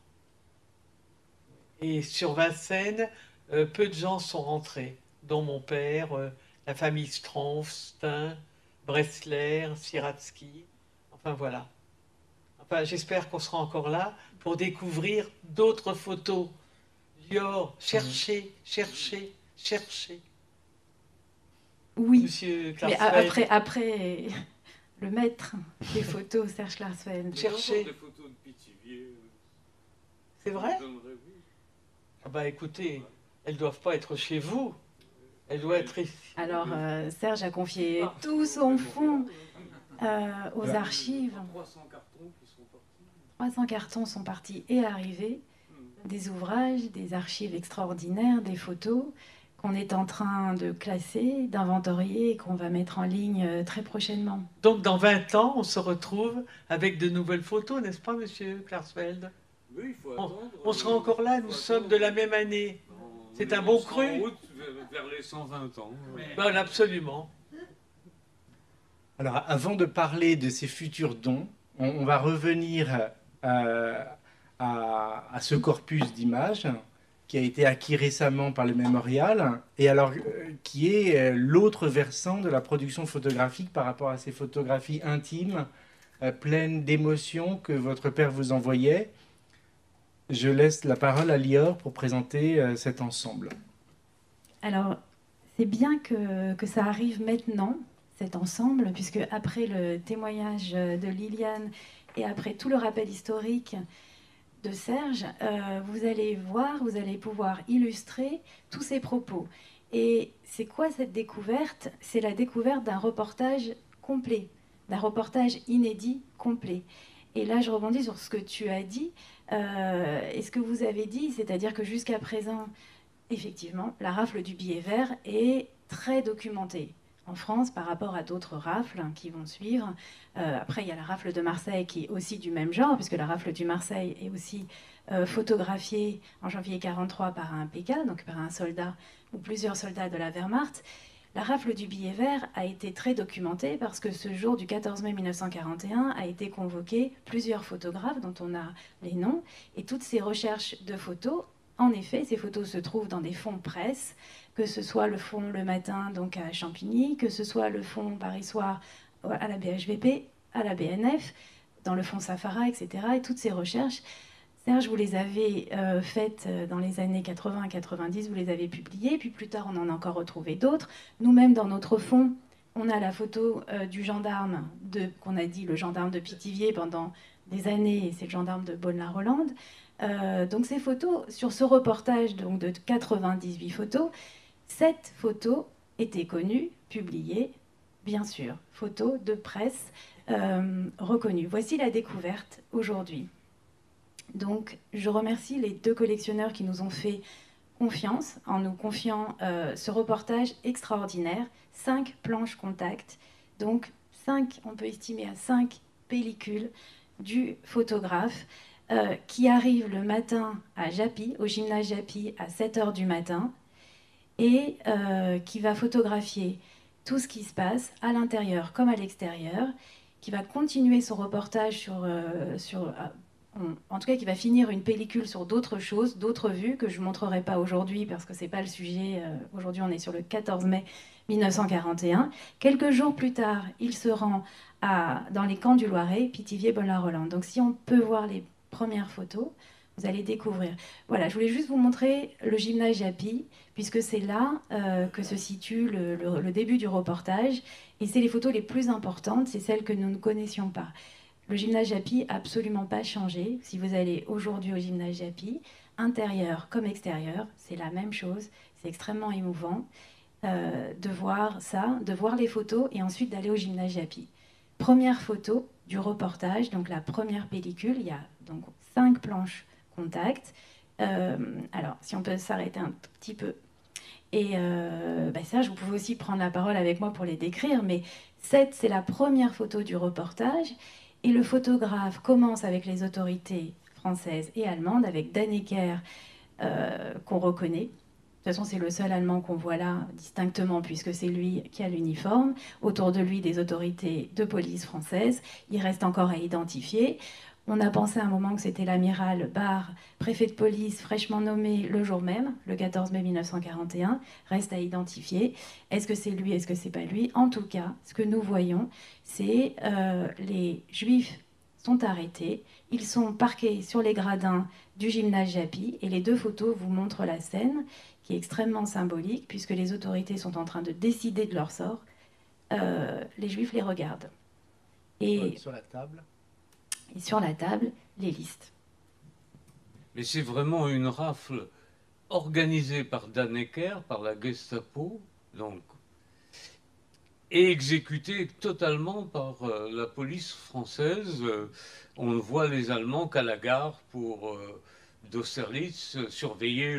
Et sur Vincennes, peu de gens sont rentrés, dont mon père, la famille Stronf, Stein, Bressler, Siratsky. Enfin voilà. Enfin, j'espère qu'on sera encore là pour découvrir d'autres photos. Dior, cherchez, cherchez, cherchez. Oui, Monsieur mais Klarsfeld, après le maître des photos, Serge Klarsfeld. cherchez. Des photos de Pithiviers. C'est vrai? Donnerait, oui. Ah bah écoutez, elles ne doivent pas être chez vous. Elles doivent être ici. Alors, Serge a confié tout son fonds aux Voilà. archives. 300 cartons qui sont partis. 300 cartons sont partis et arrivés, des ouvrages, des archives extraordinaires, des photos qu'on est en train de classer, d'inventorier et qu'on va mettre en ligne très prochainement. Donc dans 20 ans, on se retrouve avec de nouvelles photos, n'est-ce pas, monsieur Klarsfeld? Oui, il faut On- attendre. on sera encore là, nous sommes de la même année. C'est un bon cru. En route vers les 120 ans. Ben, absolument. Alors, avant de parler de ces futurs dons, on va revenir à ce corpus d'images qui a été acquis récemment par le mémorial, et alors qui est l'autre versant de la production photographique par rapport à ces photographies intimes, pleines d'émotions que votre père vous envoyait. Je laisse la parole à Lior pour présenter cet ensemble. Alors, c'est bien que ça arrive maintenant, cet ensemble, puisque après le témoignage de Liliane et après tout le rappel historique de Serge, vous allez voir, vous allez pouvoir illustrer tous ces propos. Et c'est quoi cette découverte? C'est la découverte d'un reportage complet, d'un reportage inédit complet. Et là, je rebondis sur ce que tu as dit et ce que vous avez dit, c'est-à-dire que jusqu'à présent, effectivement, la rafle du billet vert est très documentée en France par rapport à d'autres rafles qui vont suivre. Après, il y a la rafle de Marseille qui est aussi du même genre, puisque la rafle du Marseille est aussi photographiée en janvier 1943 par un PK, donc par un soldat ou plusieurs soldats de la Wehrmacht. La rafle du billet vert a été très documentée parce que ce jour du 14 mai 1941 a été convoqué plusieurs photographes dont on a les noms, et toutes ces recherches de photos, en effet, ces photos se trouvent dans des fonds presse, que ce soit le fonds Le Matin, donc à Champigny, que ce soit le fonds Paris Soir à la BHVP, à la BNF, dans le fonds Safara, etc. Et toutes ces recherches, Serge, vous les avez faites dans les années 80 90, vous les avez publiées, puis plus tard on en a encore retrouvé d'autres. Nous-mêmes dans notre fond, on a la photo du gendarme, qu'on a dit le gendarme de Pithiviers pendant des années, et c'est le gendarme de Beaune-la-Rolande. Donc ces photos, sur ce reportage donc, de 98 photos, 7 photos étaient connues, publiées, bien sûr, photos de presse reconnues. Voici la découverte aujourd'hui. Donc je remercie les 2 collectionneurs qui nous ont fait confiance en nous confiant ce reportage extraordinaire, 5 planches contact, donc 5, on peut estimer à 5 pellicules du photographe qui arrive le matin à Japy, au gymnase Japy, à 7h du matin, et qui va photographier tout ce qui se passe à l'intérieur comme à l'extérieur, qui va continuer son reportage en tout cas qui va finir une pellicule sur d'autres choses, d'autres vues que je ne montrerai pas aujourd'hui parce que ce n'est pas le sujet. Aujourd'hui, on est sur le 14 mai 1941. Quelques jours plus tard, il se rend dans les camps du Loiret, Pithiviers, Beaune-la-Rolande. Donc si on peut voir les premières photos, vous allez découvrir. Voilà, je voulais juste vous montrer le gymnase Japy, puisque c'est là que se situe le début du reportage. Et c'est les photos les plus importantes, c'est celles que nous ne connaissions pas. Le gymnase Japy n'a absolument pas changé. Si vous allez aujourd'hui au gymnase Japy, intérieur comme extérieur, c'est la même chose. C'est extrêmement émouvant de voir ça, de voir les photos et ensuite d'aller au gymnase Japy. Première photo du reportage, donc la première pellicule, il y a donc 5 planches contact. Alors, si on peut s'arrêter un tout petit peu. Et Serge, vous pouvez aussi prendre la parole avec moi pour les décrire, mais cette, c'est la première photo du reportage. Et le photographe commence avec les autorités françaises et allemandes, avec Dannecker, qu'on reconnaît. De toute façon, c'est le seul Allemand qu'on voit là distinctement, puisque c'est lui qui a l'uniforme. Autour de lui, des autorités de police françaises. Il reste encore à identifier. On a pensé à un moment que c'était l'amiral Barre, préfet de police, fraîchement nommé le jour même, le 14 mai 1941. Reste à identifier. Est-ce que c'est lui, est-ce que c'est pas lui? En tout cas, ce que nous voyons, c'est les Juifs sont arrêtés. Ils sont parqués sur les gradins du gymnase Japy. Et les 2 photos vous montrent la scène, qui est extrêmement symbolique, puisque les autorités sont en train de décider de leur sort. Les Juifs les regardent. Et sur la table. Et sur la table, les listes. Mais c'est vraiment une rafle organisée par Dannecker, par la Gestapo, donc, et exécutée totalement par la police française. On ne voit les Allemands qu'à la gare pour d'Austerlitz surveiller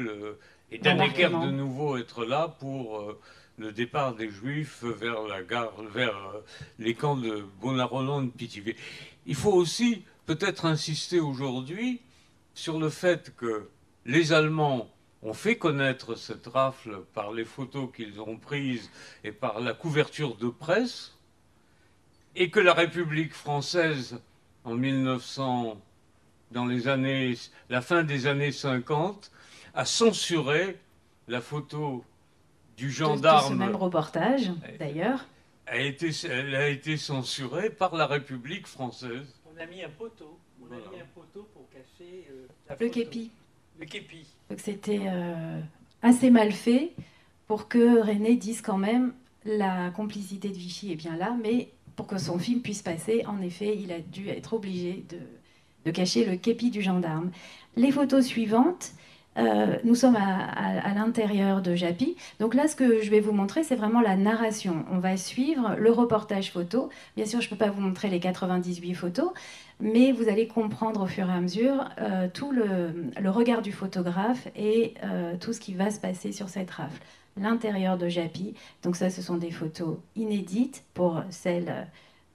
et Dannecker de nouveau être là pour le départ des Juifs vers la gare, vers les camps de Beaune-la-Rolande, Pithiviers. Il faut aussi peut-être insister aujourd'hui sur le fait que les Allemands ont fait connaître cette rafle par les photos qu'ils ont prises et par la couverture de presse, et que la République française, en 1900, dans la fin des années 50, a censuré la photo du gendarme. De ce même reportage, d'ailleurs. Elle a été censurée par la République française. On a mis un poteau. On a mis un poteau pour cacher le képi. Le képi. Donc c'était assez mal fait pour que René dise quand même la complicité de Vichy est bien là, mais pour que son film puisse passer, en effet, il a dû être obligé de cacher le képi du gendarme. Les photos suivantes. Nous sommes à l'intérieur de Japy. Donc là, ce que je vais vous montrer, c'est vraiment la narration. On va suivre le reportage photo. Bien sûr, je ne peux pas vous montrer les 98 photos, mais vous allez comprendre au fur et à mesure tout le regard du photographe et tout ce qui va se passer sur cette rafle. L'intérieur de Japy. Donc ça, ce sont des photos inédites pour celles...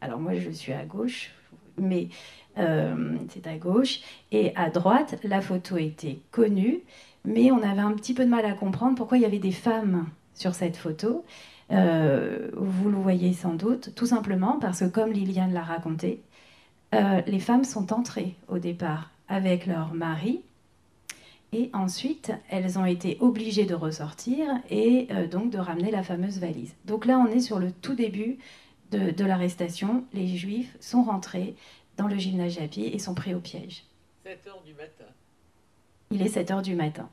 Alors moi, je suis à gauche, mais... c'est à gauche, et à droite, la photo était connue, mais on avait un petit peu de mal à comprendre pourquoi il y avait des femmes sur cette photo. Vous le voyez sans doute, tout simplement parce que, comme Liliane l'a raconté, les femmes sont entrées au départ avec leur mari, et ensuite, elles ont été obligées de ressortir et donc de ramener la fameuse valise. Donc là, on est sur le tout début de l'arrestation. Les Juifs sont rentrés dans le gymnase Japy et sont pris au piège. 7h du matin. Il est 7 heures du matin.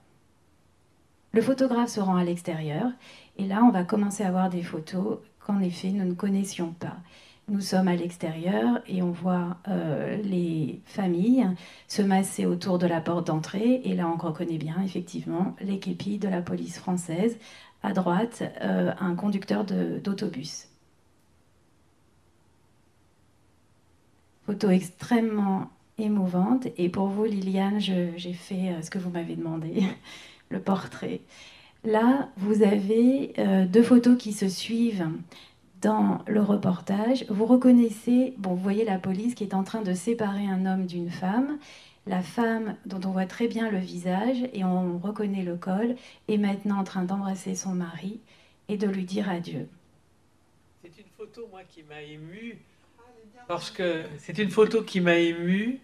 Le photographe se rend à l'extérieur et là, on va commencer à voir des photos qu'en effet, nous ne connaissions pas. Nous sommes à l'extérieur et on voit les familles se masser autour de la porte d'entrée. Et là, on reconnaît bien, effectivement, les képis de la police française. À droite, un conducteur d'autobus. Photo extrêmement émouvante. Et pour vous, Liliane, j'ai fait ce que vous m'avez demandé, le portrait. Là, vous avez 2 photos qui se suivent dans le reportage. Vous reconnaissez, bon, vous voyez la police qui est en train de séparer un homme d'une femme. La femme, dont on voit très bien le visage et on reconnaît le col, est maintenant en train d'embrasser son mari et de lui dire adieu. C'est une photo, moi, qui m'a émue, parce que c'est une photo qui m'a émue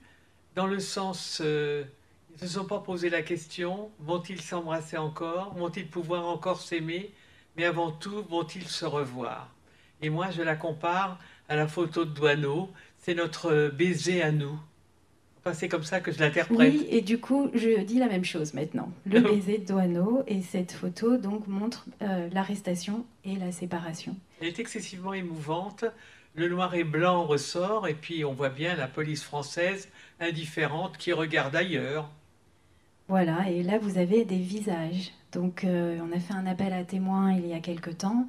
dans le sens... ils ne se sont pas posé la question, vont-ils s'embrasser encore? Vont-ils pouvoir encore s'aimer? Mais avant tout, vont-ils se revoir? Et moi, je la compare à la photo de Doisneau. C'est notre baiser à nous. Enfin, c'est comme ça que je l'interprète. Oui, et du coup, je dis la même chose maintenant. Le baiser de Doisneau, et cette photo donc montre l'arrestation et la séparation. Elle est excessivement émouvante. Le noir et blanc ressort, et puis on voit bien la police française indifférente qui regarde ailleurs. Voilà, et là vous avez des visages. Donc on a fait un appel à témoins il y a quelque temps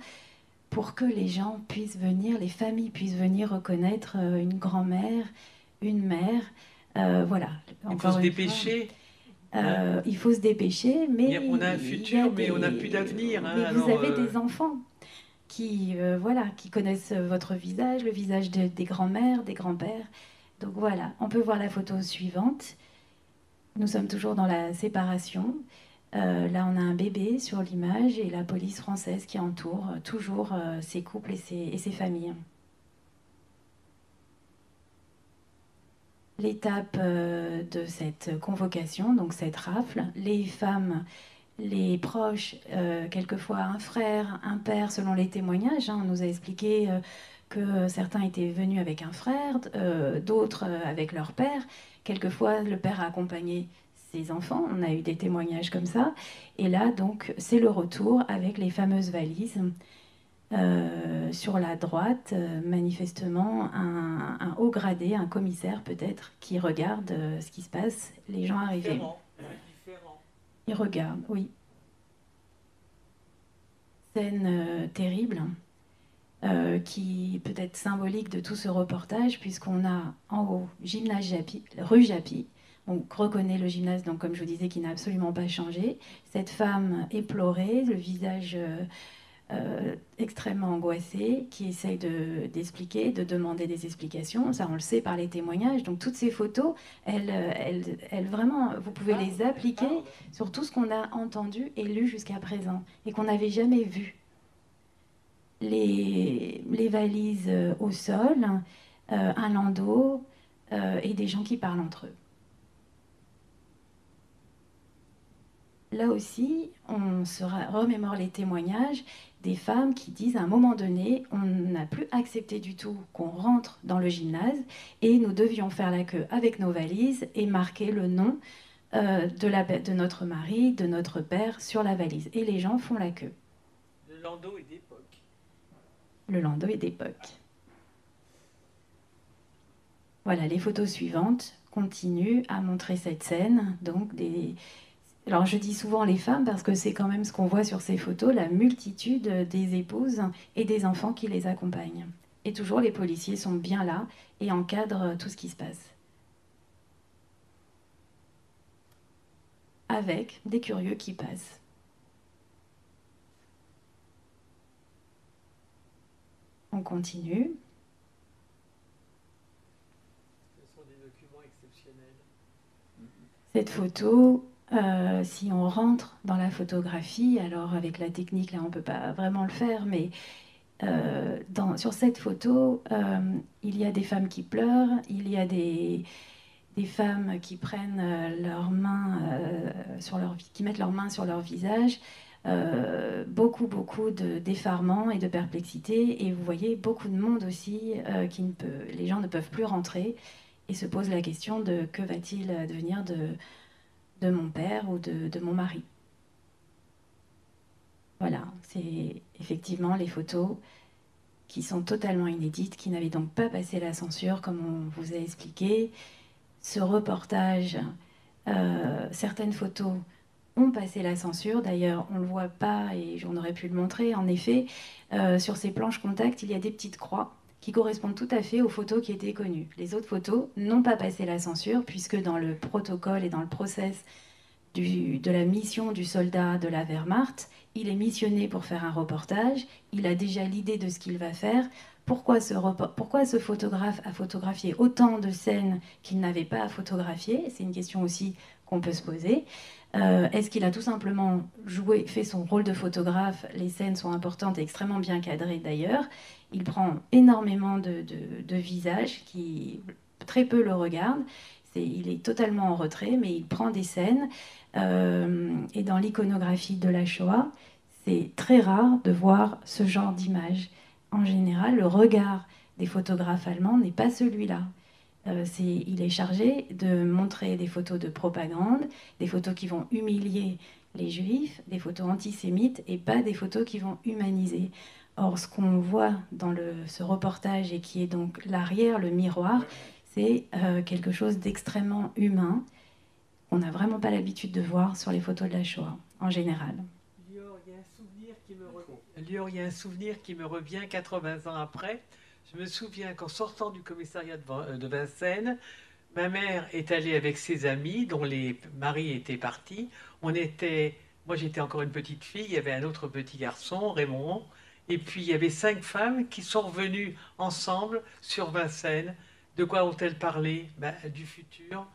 pour que les gens puissent venir, les familles puissent venir reconnaître une grand-mère, une mère. Voilà. Il faut se dépêcher. Il faut se dépêcher, mais on a un futur, mais on n'a plus d'avenir. Mais vous avez des enfants qui, voilà, qui connaissent votre visage, le visage des grands-mères, des grands-pères. Donc voilà, on peut voir la photo suivante. Nous sommes toujours dans la séparation. Là, on a un bébé sur l'image et la police française qui entoure toujours ces couples et ces familles. L'étape de cette convocation, donc cette rafle, les femmes, les proches, quelquefois un frère, un père, selon les témoignages, on nous a expliqué que certains étaient venus avec un frère, d'autres avec leur père. Quelquefois, le père a accompagné ses enfants. On a eu des témoignages comme ça. Et là, donc, c'est le retour avec les fameuses valises. Sur la droite, manifestement, un haut gradé, un commissaire peut-être, qui regarde ce qui se passe, les gens arrivés. Il regarde, oui. Scène terrible. Qui peut être symbolique de tout ce reportage, puisqu'on a en haut gymnase Japy, rue Japy. On reconnaît le gymnase, donc comme je vous disais, qui n'a absolument pas changé. Cette femme éplorée, le visage extrêmement angoissé, qui essaye d'expliquer, de demander des explications. Ça, on le sait par les témoignages. Donc toutes ces photos, elles vraiment, vous pouvez les appliquer sur tout ce qu'on a entendu et lu jusqu'à présent et qu'on n'avait jamais vu. Les valises au sol, un landau et des gens qui parlent entre eux. Là aussi, on se remémore les témoignages des femmes qui disent à un moment donné, on n'a plus accepté du tout qu'on rentre dans le gymnase et nous devions faire la queue avec nos valises et marquer le nom de notre mari, de notre père sur la valise. Et les gens font la queue. Le landau est d'époque. Le landau est d'époque. Voilà, les photos suivantes continuent à montrer cette scène. Donc alors je dis souvent les femmes parce que c'est quand même ce qu'on voit sur ces photos, la multitude des épouses et des enfants qui les accompagnent. Et toujours les policiers sont bien là et encadrent tout ce qui se passe. Avec des curieux qui passent. On continue. Ce sont des documents exceptionnels. Cette photo, si on rentre dans la photographie, alors avec la technique, là, on ne peut pas vraiment le faire, mais sur cette photo, il y a des femmes qui pleurent, il y a des femmes qui prennent leurs mains qui mettent leurs mains sur leur visage. Beaucoup d'effarement et de perplexité, et vous voyez beaucoup de monde aussi les gens ne peuvent plus rentrer et se posent la question de que va-t-il devenir de de mon père ou de mon mari. Voilà, c'est effectivement les photos qui sont totalement inédites, qui n'avaient donc pas passé la censure, comme on vous a expliqué. Ce reportage, certaines photos ont passé la censure. D'ailleurs, on ne le voit pas et on aurait pu le montrer. En effet, sur ces planches contact, il y a des petites croix qui correspondent tout à fait aux photos qui étaient connues. Les autres photos n'ont pas passé la censure, puisque dans le protocole et dans le process de la mission du soldat de la Wehrmacht, il est missionné pour faire un reportage, il a déjà l'idée de ce qu'il va faire. Pourquoi ce photographe a photographié autant de scènes qu'il n'avait pas à photographier? C'est une question aussi qu'on peut se poser. Est-ce qu'il a tout simplement fait son rôle de photographe? Les scènes sont importantes et extrêmement bien cadrées d'ailleurs. Il prend énormément de visages qui très peu le regardent. Il est totalement en retrait, mais il prend des scènes. Et dans l'iconographie de la Shoah, c'est très rare de voir ce genre d'image. En général, le regard des photographes allemands n'est pas celui-là. Il est chargé de montrer des photos de propagande, des photos qui vont humilier les juifs, des photos antisémites et pas des photos qui vont humaniser. Or, ce qu'on voit dans ce reportage et qui est donc l'arrière, le miroir, c'est quelque chose d'extrêmement humain qu'on n'a vraiment pas l'habitude de voir sur les photos de la Shoah, en général. Lior, il y a un souvenir qui me revient 80 ans après. Je me souviens qu'en sortant du commissariat de Vincennes, ma mère est allée avec ses amis, dont les maris étaient partis. Moi j'étais encore une petite fille, il y avait un autre petit garçon, Raymond, et puis il y avait 5 femmes qui sont revenues ensemble sur Vincennes. De quoi ont-elles parlé? Du futur.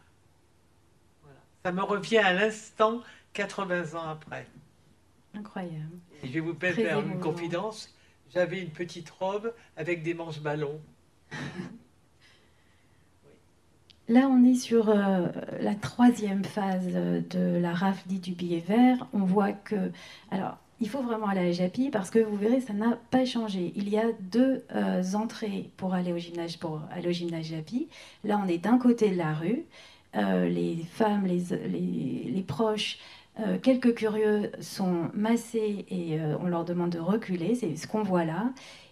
Voilà. Ça me revient à l'instant, 80 ans après. Incroyable. Et je vais vous faire une confidence. J'avais une petite robe avec des manches ballons. Là, on est sur la 3e phase de la rafle dite du billet vert. On voit que... Alors, il faut vraiment aller à Japy parce que vous verrez, ça n'a pas changé. Il y a 2 entrées pour aller au gymnase Japy. Là, on est d'un côté de la rue. Les femmes, les proches... quelques curieux sont massés et on leur demande de reculer, c'est ce qu'on voit là.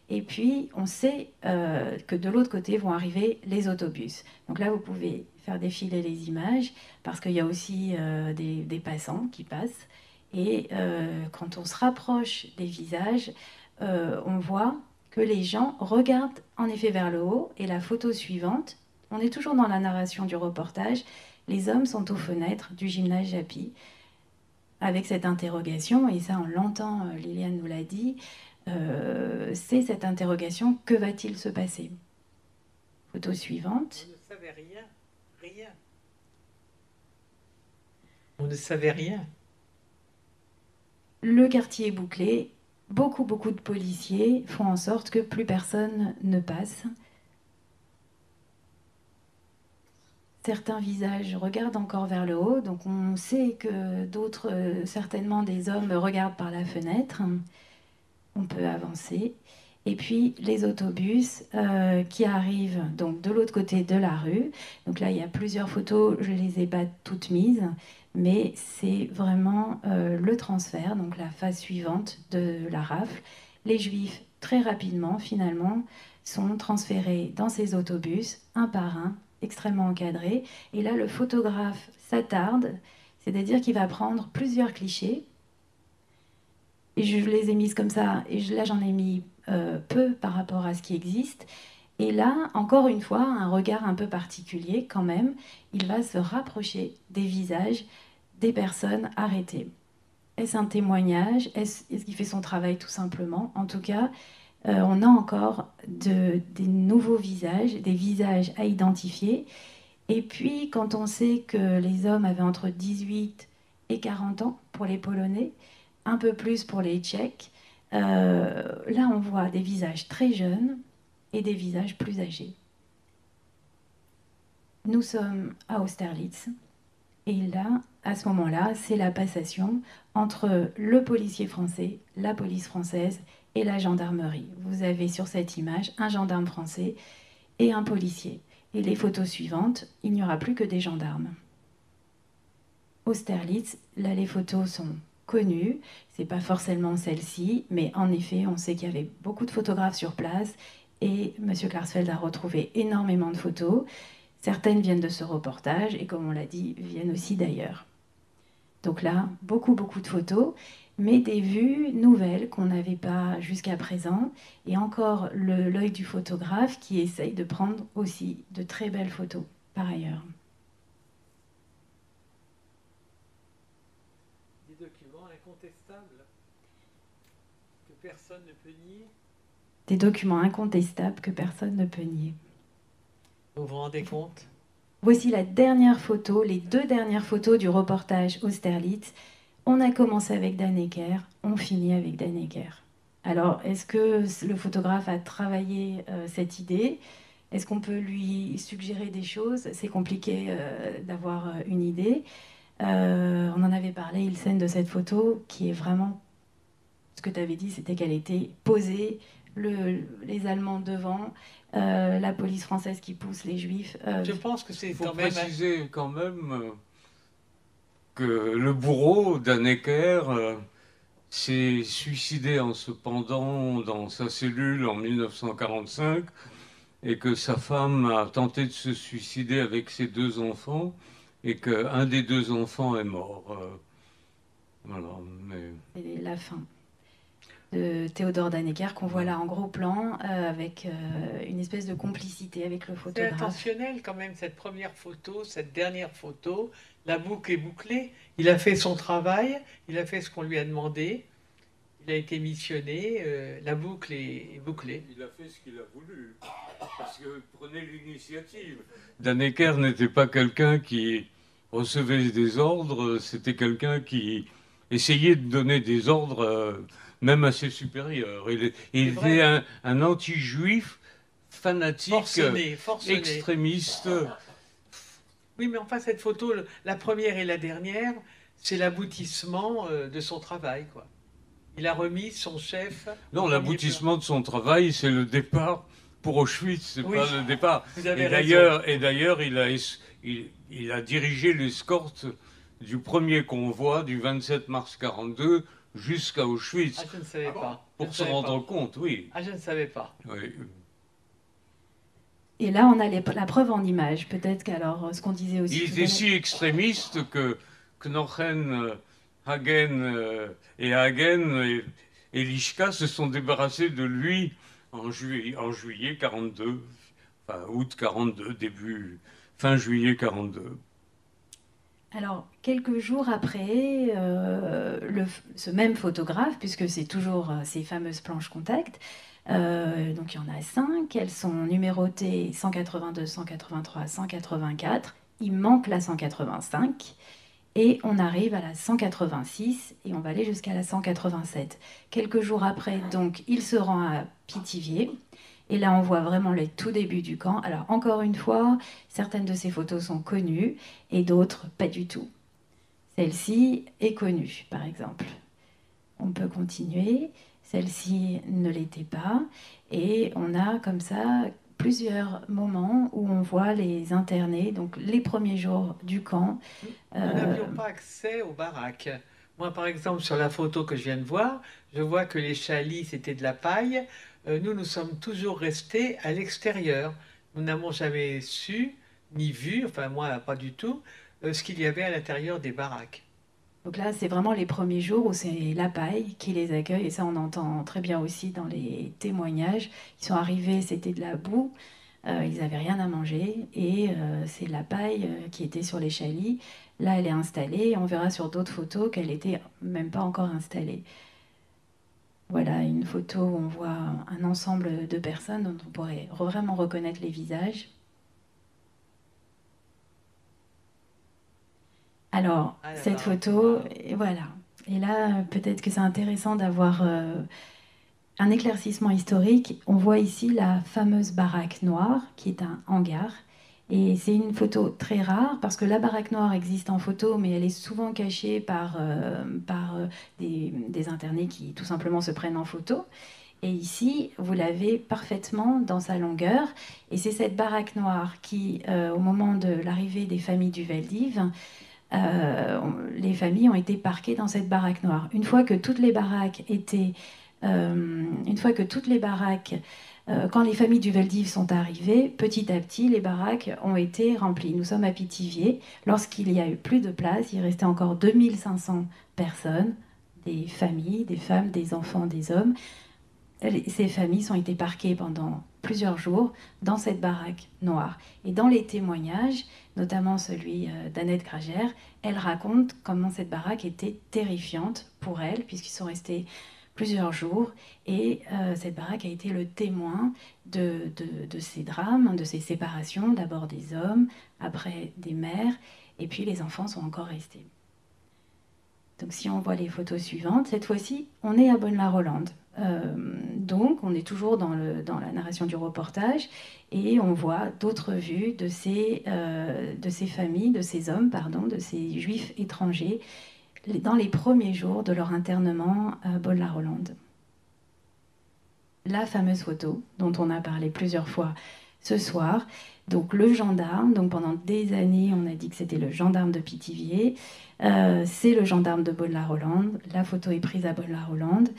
Et puis, on sait que de l'autre côté vont arriver les autobus. Donc là, vous pouvez faire défiler les images parce qu'il y a aussi des passants qui passent. Et quand on se rapproche des visages, on voit que les gens regardent en effet vers le haut. Et la photo suivante, on est toujours dans la narration du reportage, les hommes sont aux fenêtres du gymnase Japy. Avec cette interrogation, et ça on l'entend, Liliane nous l'a dit, c'est cette interrogation, que va-t-il se passer? Photo suivante. On ne savait rien. On ne savait rien. Le quartier est bouclé, beaucoup de policiers font en sorte que plus personne ne passe. Certains visages regardent encore vers le haut, donc on sait que d'autres, certainement des hommes, regardent par la fenêtre. On peut avancer. Et puis les autobus qui arrivent donc de l'autre côté de la rue. Donc là, il y a plusieurs photos, je ne les ai pas toutes mises, mais c'est vraiment le transfert, donc la phase suivante de la rafle. Les Juifs, très rapidement, finalement, sont transférés dans ces autobus, un par un, extrêmement encadré. Et là, le photographe s'attarde, c'est-à-dire qu'il va prendre plusieurs clichés. Et je les ai mises comme ça, et là, j'en ai mis peu par rapport à ce qui existe. Et là, encore une fois, un regard un peu particulier quand même. Il va se rapprocher des visages des personnes arrêtées. Est-ce un témoignage? Est-ce qu'il fait son travail tout simplement? En tout cas, on a encore des nouveaux visages, des visages à identifier. Et puis, quand on sait que les hommes avaient entre 18 et 40 ans pour les Polonais, un peu plus pour les Tchèques, là, on voit des visages très jeunes et des visages plus âgés. Nous sommes à Austerlitz. Et là, à ce moment-là, c'est la passation entre le policier français, la police française et la gendarmerie. Vous avez sur cette image un gendarme français et un policier. Et les photos suivantes, il n'y aura plus que des gendarmes. Austerlitz. Là, les photos sont connues. C'est pas forcément celle-ci, mais en effet, on sait qu'il y avait beaucoup de photographes sur place et M. Klarsfeld a retrouvé énormément de photos. Certaines viennent de ce reportage et, comme on l'a dit, viennent aussi d'ailleurs. Donc là, beaucoup de photos, mais des vues nouvelles qu'on n'avait pas jusqu'à présent. Et encore l'œil du photographe qui essaye de prendre aussi de très belles photos, par ailleurs. Des documents incontestables que personne ne peut nier. Des documents incontestables que personne ne peut nier. Vous vous rendez compte? Voici la dernière photo, les 2 dernières photos du reportage Austerlitz. On a commencé avec Dannecker, on finit avec Dannecker. Alors, est-ce que le photographe a travaillé cette idée? Est-ce qu'on peut lui suggérer des choses? C'est compliqué d'avoir une idée. On en avait parlé, Ilsen, de cette photo qui est vraiment... Ce que tu avais dit, c'était qu'elle était posée, les Allemands devant, la police française qui pousse les Juifs. Je pense que c'est Il faut quand même... préciser quand même que le bourreau, Dannecker, s'est suicidé en se pendant dans sa cellule en 1945 et que sa femme a tenté de se suicider avec ses 2 enfants et qu'un des 2 enfants est mort. Voilà, mais... C'est la fin de Théodore Dannecker qu'on voit là en gros plan avec une espèce de complicité avec le C'est photographe. intentionnel quand même, cette première photo, cette dernière photo. La boucle est bouclée. Il a fait son travail, il a fait ce qu'on lui a demandé. Il a été missionné, la boucle est bouclée. Il a fait ce qu'il a voulu, parce que prenez l'initiative. Dannecker n'était pas quelqu'un qui recevait des ordres, c'était quelqu'un qui essayait de donner des ordres même à ses supérieurs. Il était un anti-juif fanatique, Forcené. extrémiste. Oui, mais enfin, cette photo, la première et la dernière, c'est l'aboutissement de son travail, quoi. Il a remis son chef... Non, l'aboutissement de son travail, c'est le départ pour Auschwitz, c'est Oui, pas le départ. vous avez Et d'ailleurs, il a dirigé l'escorte du premier convoi du 27 mars 42 jusqu'à Auschwitz. Ah, je ne savais pas. Pour se rendre compte, oui. Ah, je ne savais pas. Oui. Et là, on a la preuve en image. Peut-être qu'alors, ce qu'on disait aussi... Il était si extrémiste que Knochen, Hagen et Lischka se sont débarrassés de lui en juillet 42, enfin août 42, fin juillet 42. Alors, quelques jours après, ce même photographe, puisque c'est toujours ces fameuses planches contact, donc il y en a 5, elles sont numérotées 182, 183, 184, il manque la 185, et on arrive à la 186, et on va aller jusqu'à la 187. Quelques jours après, donc, il se rend à Pithiviers, et là on voit vraiment le tout début du camp. Alors encore une fois, certaines de ces photos sont connues, et d'autres pas du tout. Celle-ci est connue, par exemple. On peut continuer. Celle-ci ne l'était pas. Et on a comme ça plusieurs moments où on voit les internés, donc les premiers jours du camp. Nous n'avions pas accès aux baraques. Moi, par exemple, sur la photo que je viens de voir, je vois que les chalits, c'était de la paille. Nous sommes toujours restés à l'extérieur. Nous n'avons jamais su, ni vu, enfin moi, pas du tout, ce qu'il y avait à l'intérieur des baraques. Donc là, c'est vraiment les premiers jours où c'est la paille qui les accueille. Et ça, on entend très bien aussi dans les témoignages. Ils sont arrivés, c'était de la boue. Ils n'avaient rien à manger. Et c'est la paille qui était sur les chalits. Là, elle est installée. On verra sur d'autres photos qu'elle n'était même pas encore installée. Voilà une photo où on voit un ensemble de personnes dont on pourrait vraiment reconnaître les visages. Alors, cette photo, voilà. Et là, peut-être que c'est intéressant d'avoir un éclaircissement historique. On voit ici la fameuse baraque noire, qui est un hangar. Et c'est une photo très rare, parce que la baraque noire existe en photo, mais elle est souvent cachée par des internés qui tout simplement se prennent en photo. Et ici, vous l'avez parfaitement dans sa longueur. Et c'est cette baraque noire qui, au moment de l'arrivée des familles du Veldiv, les familles ont été parquées dans cette baraque noire. Une fois que toutes les baraques quand les familles du Veldiv sont arrivées, petit à petit, les baraques ont été remplies. Nous sommes à Pithiviers. Lorsqu'il y a eu plus de place, il restait encore 2500 personnes, des familles, des femmes, des enfants, des hommes. Ces familles ont été parquées pendant plusieurs jours dans cette baraque noire. Et dans les témoignages, notamment celui d'Annette Gragère, elle raconte comment cette baraque était terrifiante pour elle, puisqu'ils sont restés plusieurs jours, et cette baraque a été le témoin de ces drames, de ces séparations, d'abord des hommes, après des mères, et puis les enfants sont encore restés. Donc si on voit les photos suivantes, cette fois-ci, on est à Bonne-la-Rolande. Donc on est toujours dans la narration du reportage, et on voit d'autres vues de ces familles, de ces hommes, de ces juifs étrangers, dans les premiers jours de leur internement à Bonne-la-Rolande. La fameuse photo dont on a parlé plusieurs fois ce soir, donc le gendarme, donc pendant des années on a dit que c'était le gendarme de Pithiviers, c'est le gendarme de Bonne-la-Rolande, la photo est prise à Bonne-la-Rolande,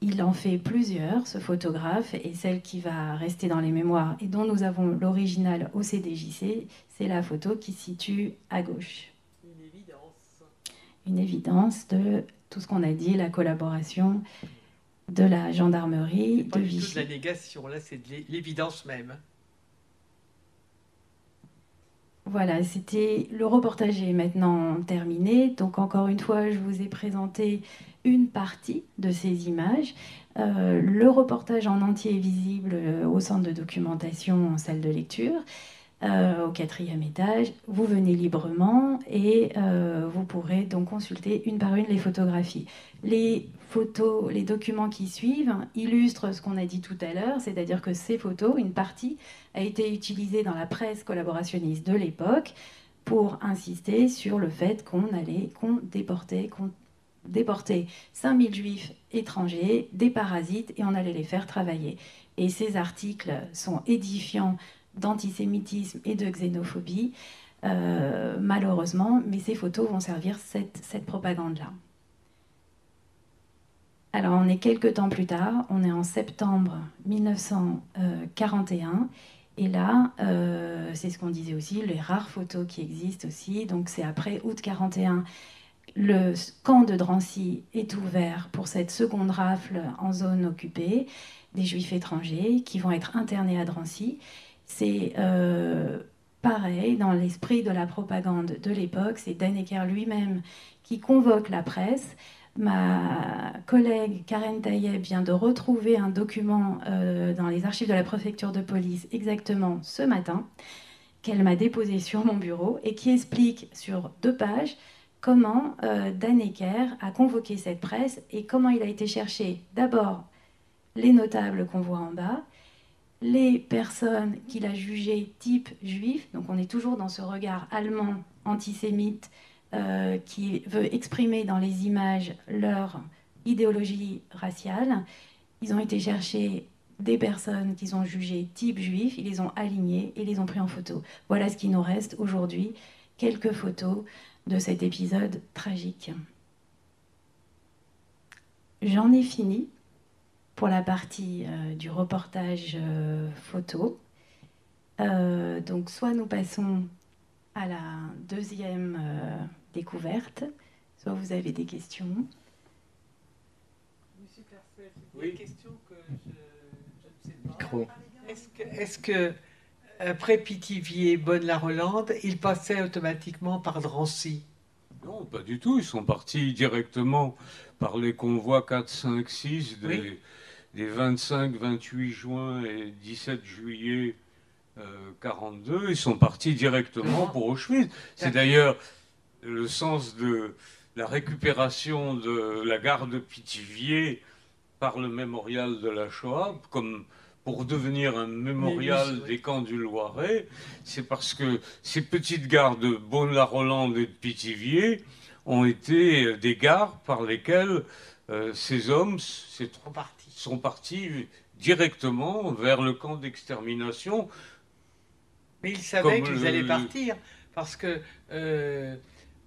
il en fait plusieurs, ce photographe, et celle qui va rester dans les mémoires et dont nous avons l'original au CDJC, c'est la photo qui se situe à gauche. Une évidence de tout ce qu'on a dit, la collaboration de la gendarmerie de Vichy. C'est pas du tout de la négation, là c'est de l'évidence même. Voilà, le reportage est maintenant terminé. Donc encore une fois, je vous ai présenté une partie de ces images. Le reportage en entier est visible au centre de documentation en salle de lecture. Au 4e étage, vous venez librement et vous pourrez donc consulter une par une les photographies. Les photos, les documents qui suivent illustrent ce qu'on a dit tout à l'heure, c'est-à-dire que ces photos, une partie, a été utilisée dans la presse collaborationniste de l'époque pour insister sur le fait qu'on déportait 5000 juifs étrangers, des parasites, et on allait les faire travailler. Et ces articles sont édifiants d'antisémitisme et de xénophobie, malheureusement, mais ces photos vont servir cette propagande-là. Alors, on est quelques temps plus tard, on est en septembre 1941, et là, c'est ce qu'on disait aussi, les rares photos qui existent aussi, donc c'est après août 41, le camp de Drancy est ouvert pour cette seconde rafle en zone occupée, des juifs étrangers qui vont être internés à Drancy. C'est pareil, dans l'esprit de la propagande de l'époque, c'est Dannecker lui-même qui convoque la presse. Ma collègue Karen Tayeb vient de retrouver un document dans les archives de la préfecture de police exactement ce matin, qu'elle m'a déposé sur mon bureau et qui explique sur 2 pages comment Dannecker a convoqué cette presse et comment il a été chercher d'abord les notables qu'on voit en bas, les personnes qu'il a jugées type juif, donc on est toujours dans ce regard allemand antisémite qui veut exprimer dans les images leur idéologie raciale. Ils ont été chercher des personnes qu'ils ont jugées type juif, ils les ont alignées et les ont pris en photo. Voilà ce qui nous reste aujourd'hui, quelques photos de cet épisode tragique. J'en ai fini pour la partie du reportage photo. Donc soit nous passons à la deuxième découverte, soit vous avez des questions. Monsieur Clarsfeld, une question que je ne sais pas. Micro. Est-ce que après Pithiviers, Bonne-la-Rolande, ils passaient automatiquement par Drancy? Non, pas du tout. Ils sont partis directement par les convois 4, 5, 6 des 25, 28 juin et 17 juillet 42. Ils sont partis directement pour Auschwitz. C'est d'ailleurs le sens de la récupération de la gare de Pithiviers par le mémorial de la Shoah, comme pour devenir un mémorial des camps du Loiret. C'est parce que ces petites gares de Bonne-la-Rolande et de Pithiviers ont été des gares par lesquelles ces hommes sont partis directement vers le camp d'extermination. Mais ils savaient qu'ils allaient partir, parce que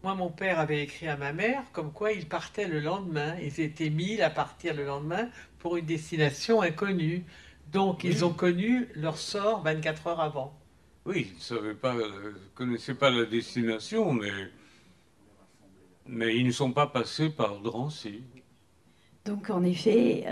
Moi, mon père avait écrit à ma mère comme quoi il partait le lendemain. Ils étaient 1000 à partir le lendemain pour une destination inconnue. Donc, ils ont connu leur sort 24 heures avant. Oui, ils ne savaient pas, connaissaient pas la destination, mais ils ne sont pas passés par Drancy. Donc en effet,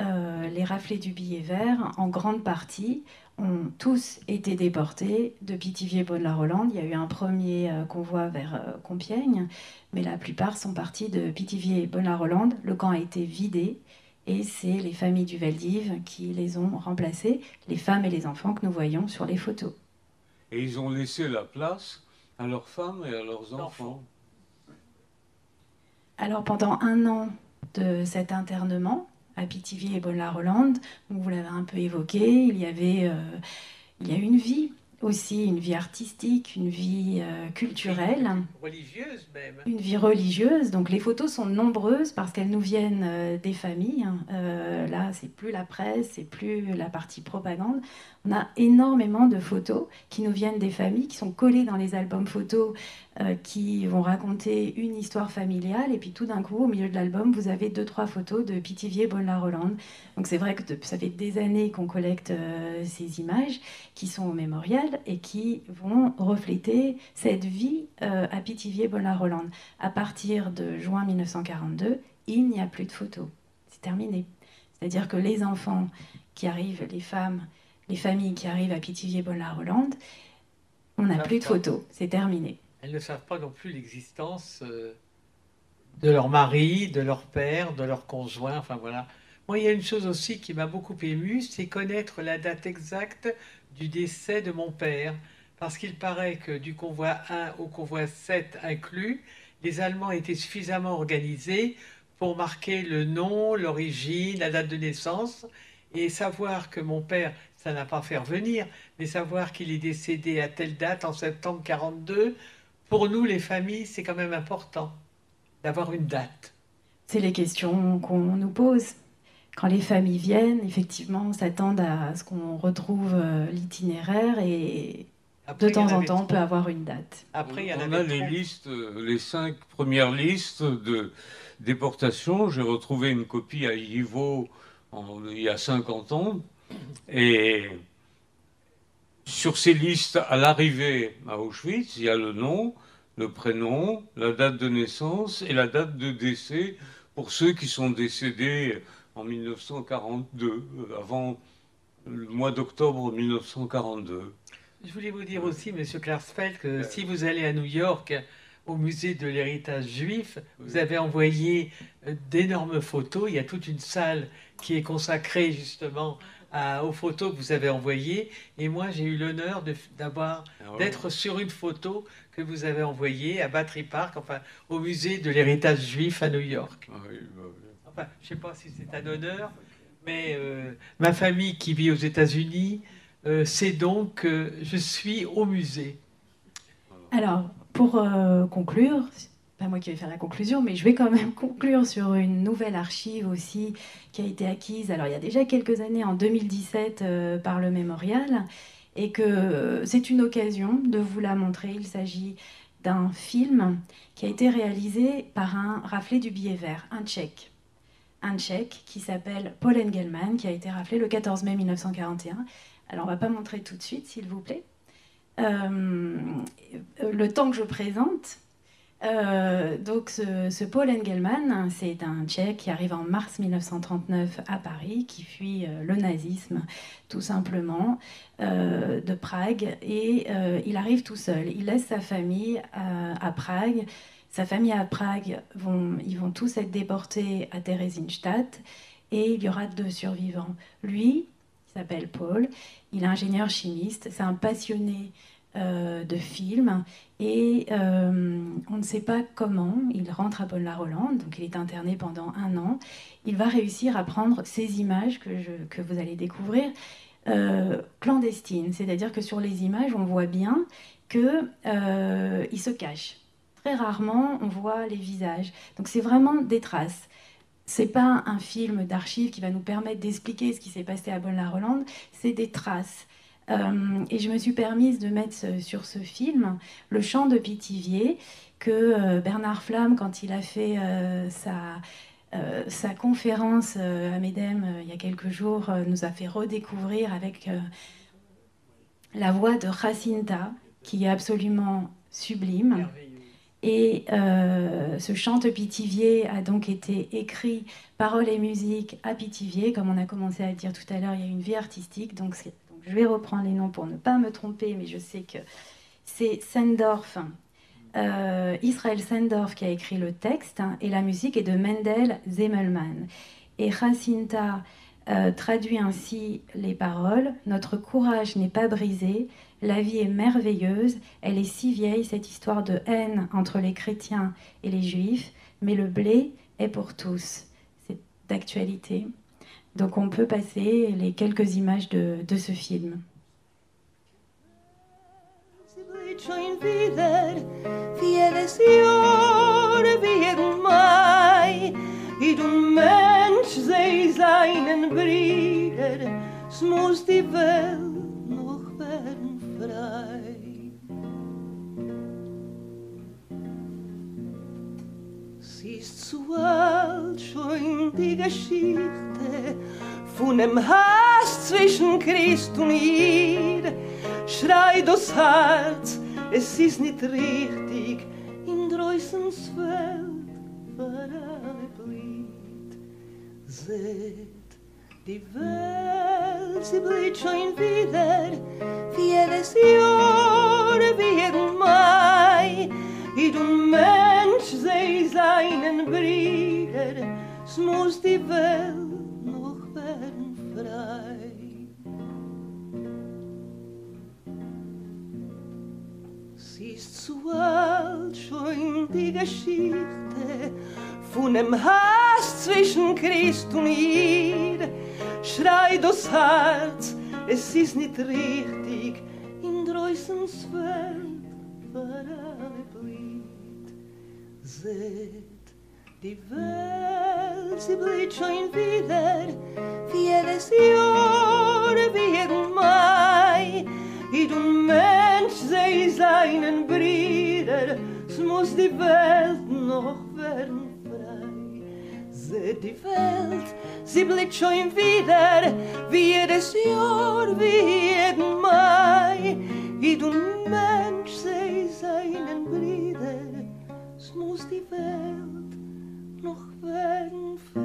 les raflés du billet vert, en grande partie, ont tous été déportés de Pithiviers-Bonne-la-Rolande. Il y a eu un premier convoi vers Compiègne, mais la plupart sont partis de Pithiviers-Bonne-la-Rolande. Le camp a été vidé et c'est les familles du Veldiv qui les ont remplacés, les femmes et les enfants que nous voyons sur les photos. Et ils ont laissé la place à leurs femmes et à leurs enfants. Alors pendant un an de cet internement à Pithiviers et Bonne-la-Rolande, vous l'avez un peu évoqué, il y a une vie aussi, une vie artistique, une vie culturelle. Religieuse même. Une vie religieuse. Donc les photos sont nombreuses parce qu'elles nous viennent des familles. Là, c'est plus la presse, c'est plus la partie propagande. On a énormément de photos qui nous viennent des familles, qui sont collées dans les albums photos, qui vont raconter une histoire familiale. Et puis tout d'un coup, au milieu de l'album, vous avez 2-3 photos de Pithiviers, Bonne-la-Rolande. Donc c'est vrai que ça fait des années qu'on collecte ces images qui sont au mémorial et qui vont refléter cette vie à Pithiviers, Bonne-la-Rolande. À partir de juin 1942, il n'y a plus de photos. C'est terminé. C'est-à-dire que les enfants qui arrivent, les femmes, les familles qui arrivent à Pithiviers, Bonne-la-Rolande, on n'a plus de photos. C'est terminé. Elles ne savent pas non plus l'existence de leur mari, de leur père, de leur conjoint. Enfin voilà. Moi, il y a une chose aussi qui m'a beaucoup émue, c'est connaître la date exacte du décès de mon père. Parce qu'il paraît que du convoi 1 au convoi 7 inclus, les Allemands étaient suffisamment organisés pour marquer le nom, l'origine, la date de naissance, et savoir que mon père, ça n'a pas fait revenir, mais savoir qu'il est décédé à telle date en septembre 42, pour nous, les familles, c'est quand même important d'avoir une date. C'est les questions qu'on nous pose. Quand les familles viennent, effectivement, s'attendent à ce qu'on retrouve l'itinéraire et Après, de temps en temps, on peut avoir une date. Après, il y en On avait a les trop. listes, les 5 premières listes de déportation. J'ai retrouvé une copie à Yvaux il y a 50 ans. Et sur ces listes, à l'arrivée à Auschwitz, il y a le nom, le prénom, la date de naissance et la date de décès pour ceux qui sont décédés en 1942, avant le mois d'octobre 1942. Je voulais vous dire aussi, Monsieur Klarsfeld, que si vous allez à New York, au musée de l'héritage juif, vous avez envoyé d'énormes photos. Il y a toute une salle qui est consacrée justement aux photos que vous avez envoyées. Et moi, j'ai eu l'honneur d'être sur une photo que vous avez envoyée à Battery Park, enfin au musée de l'héritage juif à New York. Enfin, je ne sais pas si c'est un honneur, mais ma famille qui vit aux États-Unis, c'est donc que je suis au musée. Alors, pour conclure, c'est pas moi qui vais faire la conclusion, mais je vais quand même conclure sur une nouvelle archive aussi qui a été acquise, alors il y a déjà quelques années, en 2017, par le Mémorial, et que c'est une occasion de vous la montrer. Il s'agit d'un film qui a été réalisé par un raflé du billet vert, un Tchèque. Un Tchèque qui s'appelle Paul Engelmann, qui a été raflé le 14 mai 1941. Alors, on ne va pas montrer tout de suite, s'il vous plaît. Le temps que je présente, donc ce Paul Engelmann, c'est un Tchèque qui arrive en mars 1939 à Paris, qui fuit le nazisme tout simplement de Prague, et il arrive tout seul. Il laisse sa famille à Prague. Sa famille à Prague, ils vont tous être déportés à Theresienstadt, et il y aura 2 survivants. Lui, il s'appelle Paul, il est ingénieur chimiste, c'est un passionné de films, et on ne sait pas comment il rentre à Bonne-la-Rolande, donc il est interné pendant 1 an. Il va réussir à prendre ces images que vous allez découvrir clandestines, c'est-à-dire que sur les images, on voit bien qu'il se cache. Très rarement, on voit les visages. Donc c'est vraiment des traces. C'est pas un film d'archives qui va nous permettre d'expliquer ce qui s'est passé à Bonne-la-Rolande, c'est des traces. Et je me suis permise de mettre sur ce film le chant de Pithiviers, que Bernard Flamme, quand il a fait sa conférence à MEDEM il y a quelques jours, nous a fait redécouvrir avec la voix de Jacinta, qui est absolument sublime. Merveilleux. Et ce chante Pithiviers a donc été écrit, paroles et musique à Pithiviers. Comme on a commencé à le dire tout à l'heure, il y a une vie artistique. Donc je vais reprendre les noms pour ne pas me tromper, mais je sais que c'est Sendorf, Israël Sendorf qui a écrit le texte, hein, et la musique est de Mendel Zemmelmann. Et Jacinta traduit ainsi les paroles. Notre courage n'est pas brisé, la vie est merveilleuse, elle est si vieille, cette histoire de haine entre les chrétiens et les juifs, mais le blé est pour tous. C'est d'actualité. Donc on peut passer les quelques images de ce film. I du Mensch sei seinen Brüder, es muss die Welt noch werden frei. Sie ist zu alt schon die Geschichte von dem Hass zwischen Christ und Jid. Schreit das Herz, es ist nicht richtig, in Dreußens Welt verabblied. Seht, die Welt, sie blüht schon wieder, wie jedes Jahr, wie jeden Mai. I du Mensch sei seinen Brüder, es muss die Welt noch werden frei. Sie ist zu alt schon die Geschichte von dem Hass zwischen Christ und Jid. Schreit das Herz, es ist nicht richtig, in Dreußens Welt verabblied. Seht, die Welt, sie blüht schon wieder, wie jedes Jahr, wie jeden Mai. I du Mensch sei seinen Brüder, es muss die Welt noch werden frei. Seht, die Welt, sie blüht schon wieder, wie jedes Jahr, wie jeden Mai. I du Mensch sei seinen Brüder, es muss die Welt noch werden frei.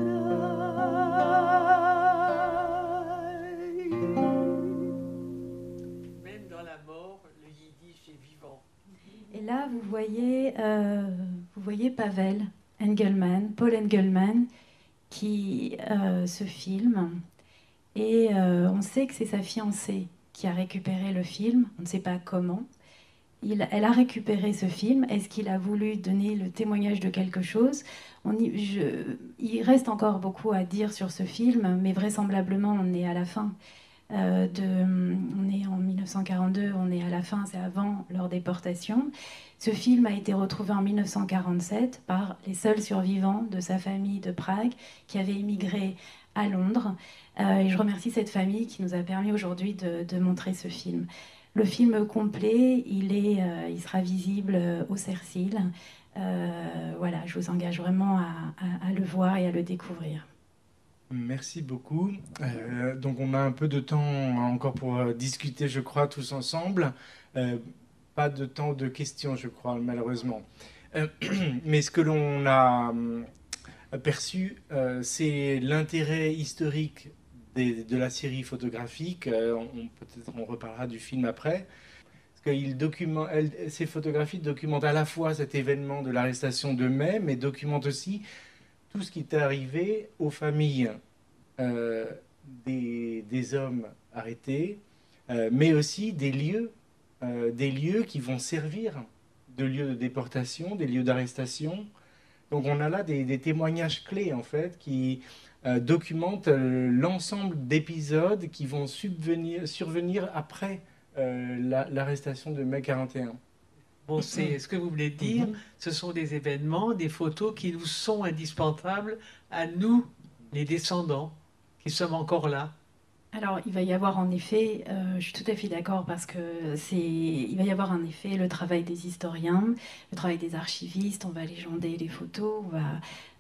Même dans la mort, le yiddish est vivant. Et là, vous voyez Pavel Engelmann, Paul Engelmann, qui se filme. Et on sait que c'est sa fiancée qui a récupéré le film. On ne sait pas comment. Elle a récupéré ce film. Est-ce qu'il a voulu donner le témoignage de quelque chose ? Il reste encore beaucoup à dire sur ce film, mais vraisemblablement, on est à la fin. On est en 1942, on est à la fin, c'est avant leur déportation. Ce film a été retrouvé en 1947 par les seuls survivants de sa famille de Prague qui avait émigré à Londres. Et je remercie cette famille qui nous a permis aujourd'hui de montrer ce film. Le film complet, il sera visible au CERCIL. Voilà, je vous engage vraiment à le voir et à le découvrir. Merci beaucoup. Donc on a un peu de temps encore pour discuter, je crois, tous ensemble. Pas de temps de questions, je crois, malheureusement. Mais ce que l'on a perçu, c'est l'intérêt historique de la série photographique. Peut-être on reparlera du film après. Parce que ces photographies documentent à la fois cet événement de l'arrestation de mai, mais documentent aussi tout ce qui est arrivé aux familles des hommes arrêtés, mais aussi des lieux qui vont servir de lieux de déportation, des lieux d'arrestation. Donc on a là des témoignages clés en fait qui documentent l'ensemble d'épisodes qui vont survenir après l'arrestation de mai 41. Bon, c'est ce que vous voulez dire. Ce sont des événements, des photos qui nous sont indispensables à nous, les descendants, qui sommes encore là. Alors, il va y avoir en effet, je suis tout à fait d'accord parce que il va y avoir en effet le travail des historiens, le travail des archivistes, on va légender les photos, on va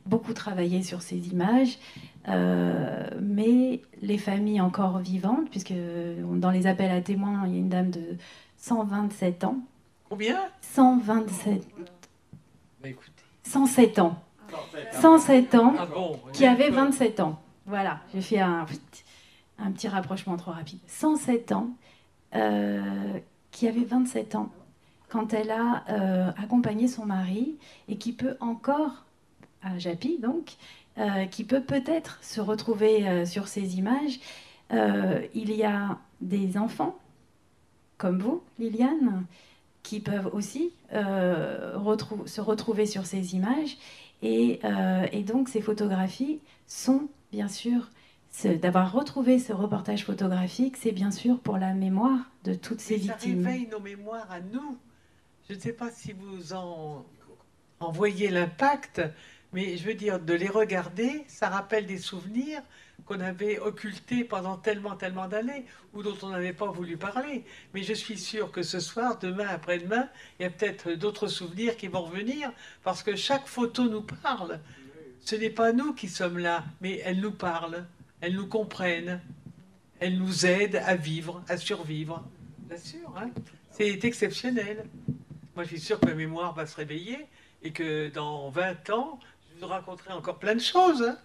beaucoup travailler sur ces images, mais les familles encore vivantes, puisque dans les appels à témoins, il y a une dame de 127 ans. Combien? 127. Bah, écoutez. 107 ans. 107 ans, Ah bon, qui avait 27 ans. Voilà, j'ai fait un petit rapprochement trop rapide. 107 ans, qui avait 27 ans, quand elle a accompagné son mari, et qui peut encore, à Japy donc, qui peut peut-être se retrouver sur ces images. Il y a des enfants, comme vous, Liliane, qui peuvent aussi se retrouver sur ces images. Et donc ces photographies sont bien sûr, d'avoir retrouvé ce reportage photographique, c'est bien sûr pour la mémoire de toutes ces victimes. Ça réveille nos mémoires à nous. Je ne sais pas si vous en voyez l'impact, mais je veux dire, de les regarder, ça rappelle des souvenirs qu'on avait occultés pendant tellement d'années, ou dont on n'avait pas voulu parler. Mais je suis sûre que ce soir, demain, après-demain, il y a peut-être d'autres souvenirs qui vont revenir, parce que chaque photo nous parle. Ce n'est pas nous qui sommes là, mais elles nous parlent, elles nous comprennent, elles nous aident à vivre, à survivre. Bien sûr, hein, c'est exceptionnel. Moi, je suis sûre que ma mémoire va se réveiller et que dans 20 ans, je vous raconterai encore plein de choses. Hein.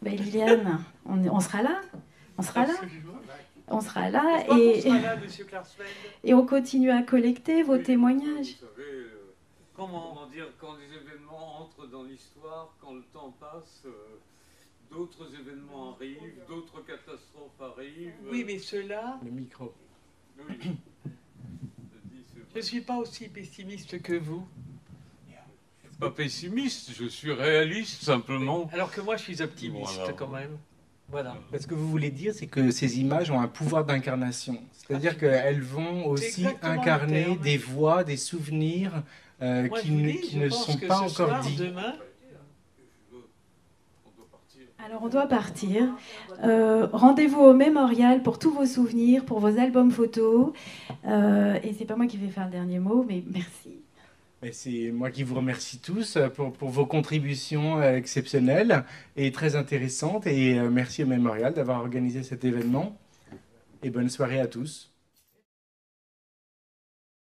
Ben, Liliane, on sera là. On sera là. On sera là, on sera là, Monsieur Klarsfeld. Et on continue à collecter vos témoignages. Vous savez, comment dire, quand les événements entrent dans l'histoire, quand le temps passe, d'autres événements arrivent, d'autres catastrophes arrivent. Oui, mais ceux-là... Le micro. Oui. Je ne suis pas aussi pessimiste que vous. Pas pessimiste, je suis réaliste simplement. Alors que moi, je suis optimiste Voilà. quand même. Voilà. Ce que vous voulez dire, c'est que ces images ont un pouvoir d'incarnation. C'est-à-dire qu'elles vont aussi incarner terme. des voix, des souvenirs Moi, je vous dis, qui je ne pense sont que pas ce encore soir, dits. demain, Alors on doit partir. Rendez-vous au mémorial pour tous vos souvenirs, pour vos albums photos. Et c'est pas moi qui vais faire le dernier mot, mais merci. Et c'est moi qui vous remercie tous pour vos contributions exceptionnelles et très intéressantes. Et merci au Mémorial d'avoir organisé cet événement. Et bonne soirée à tous.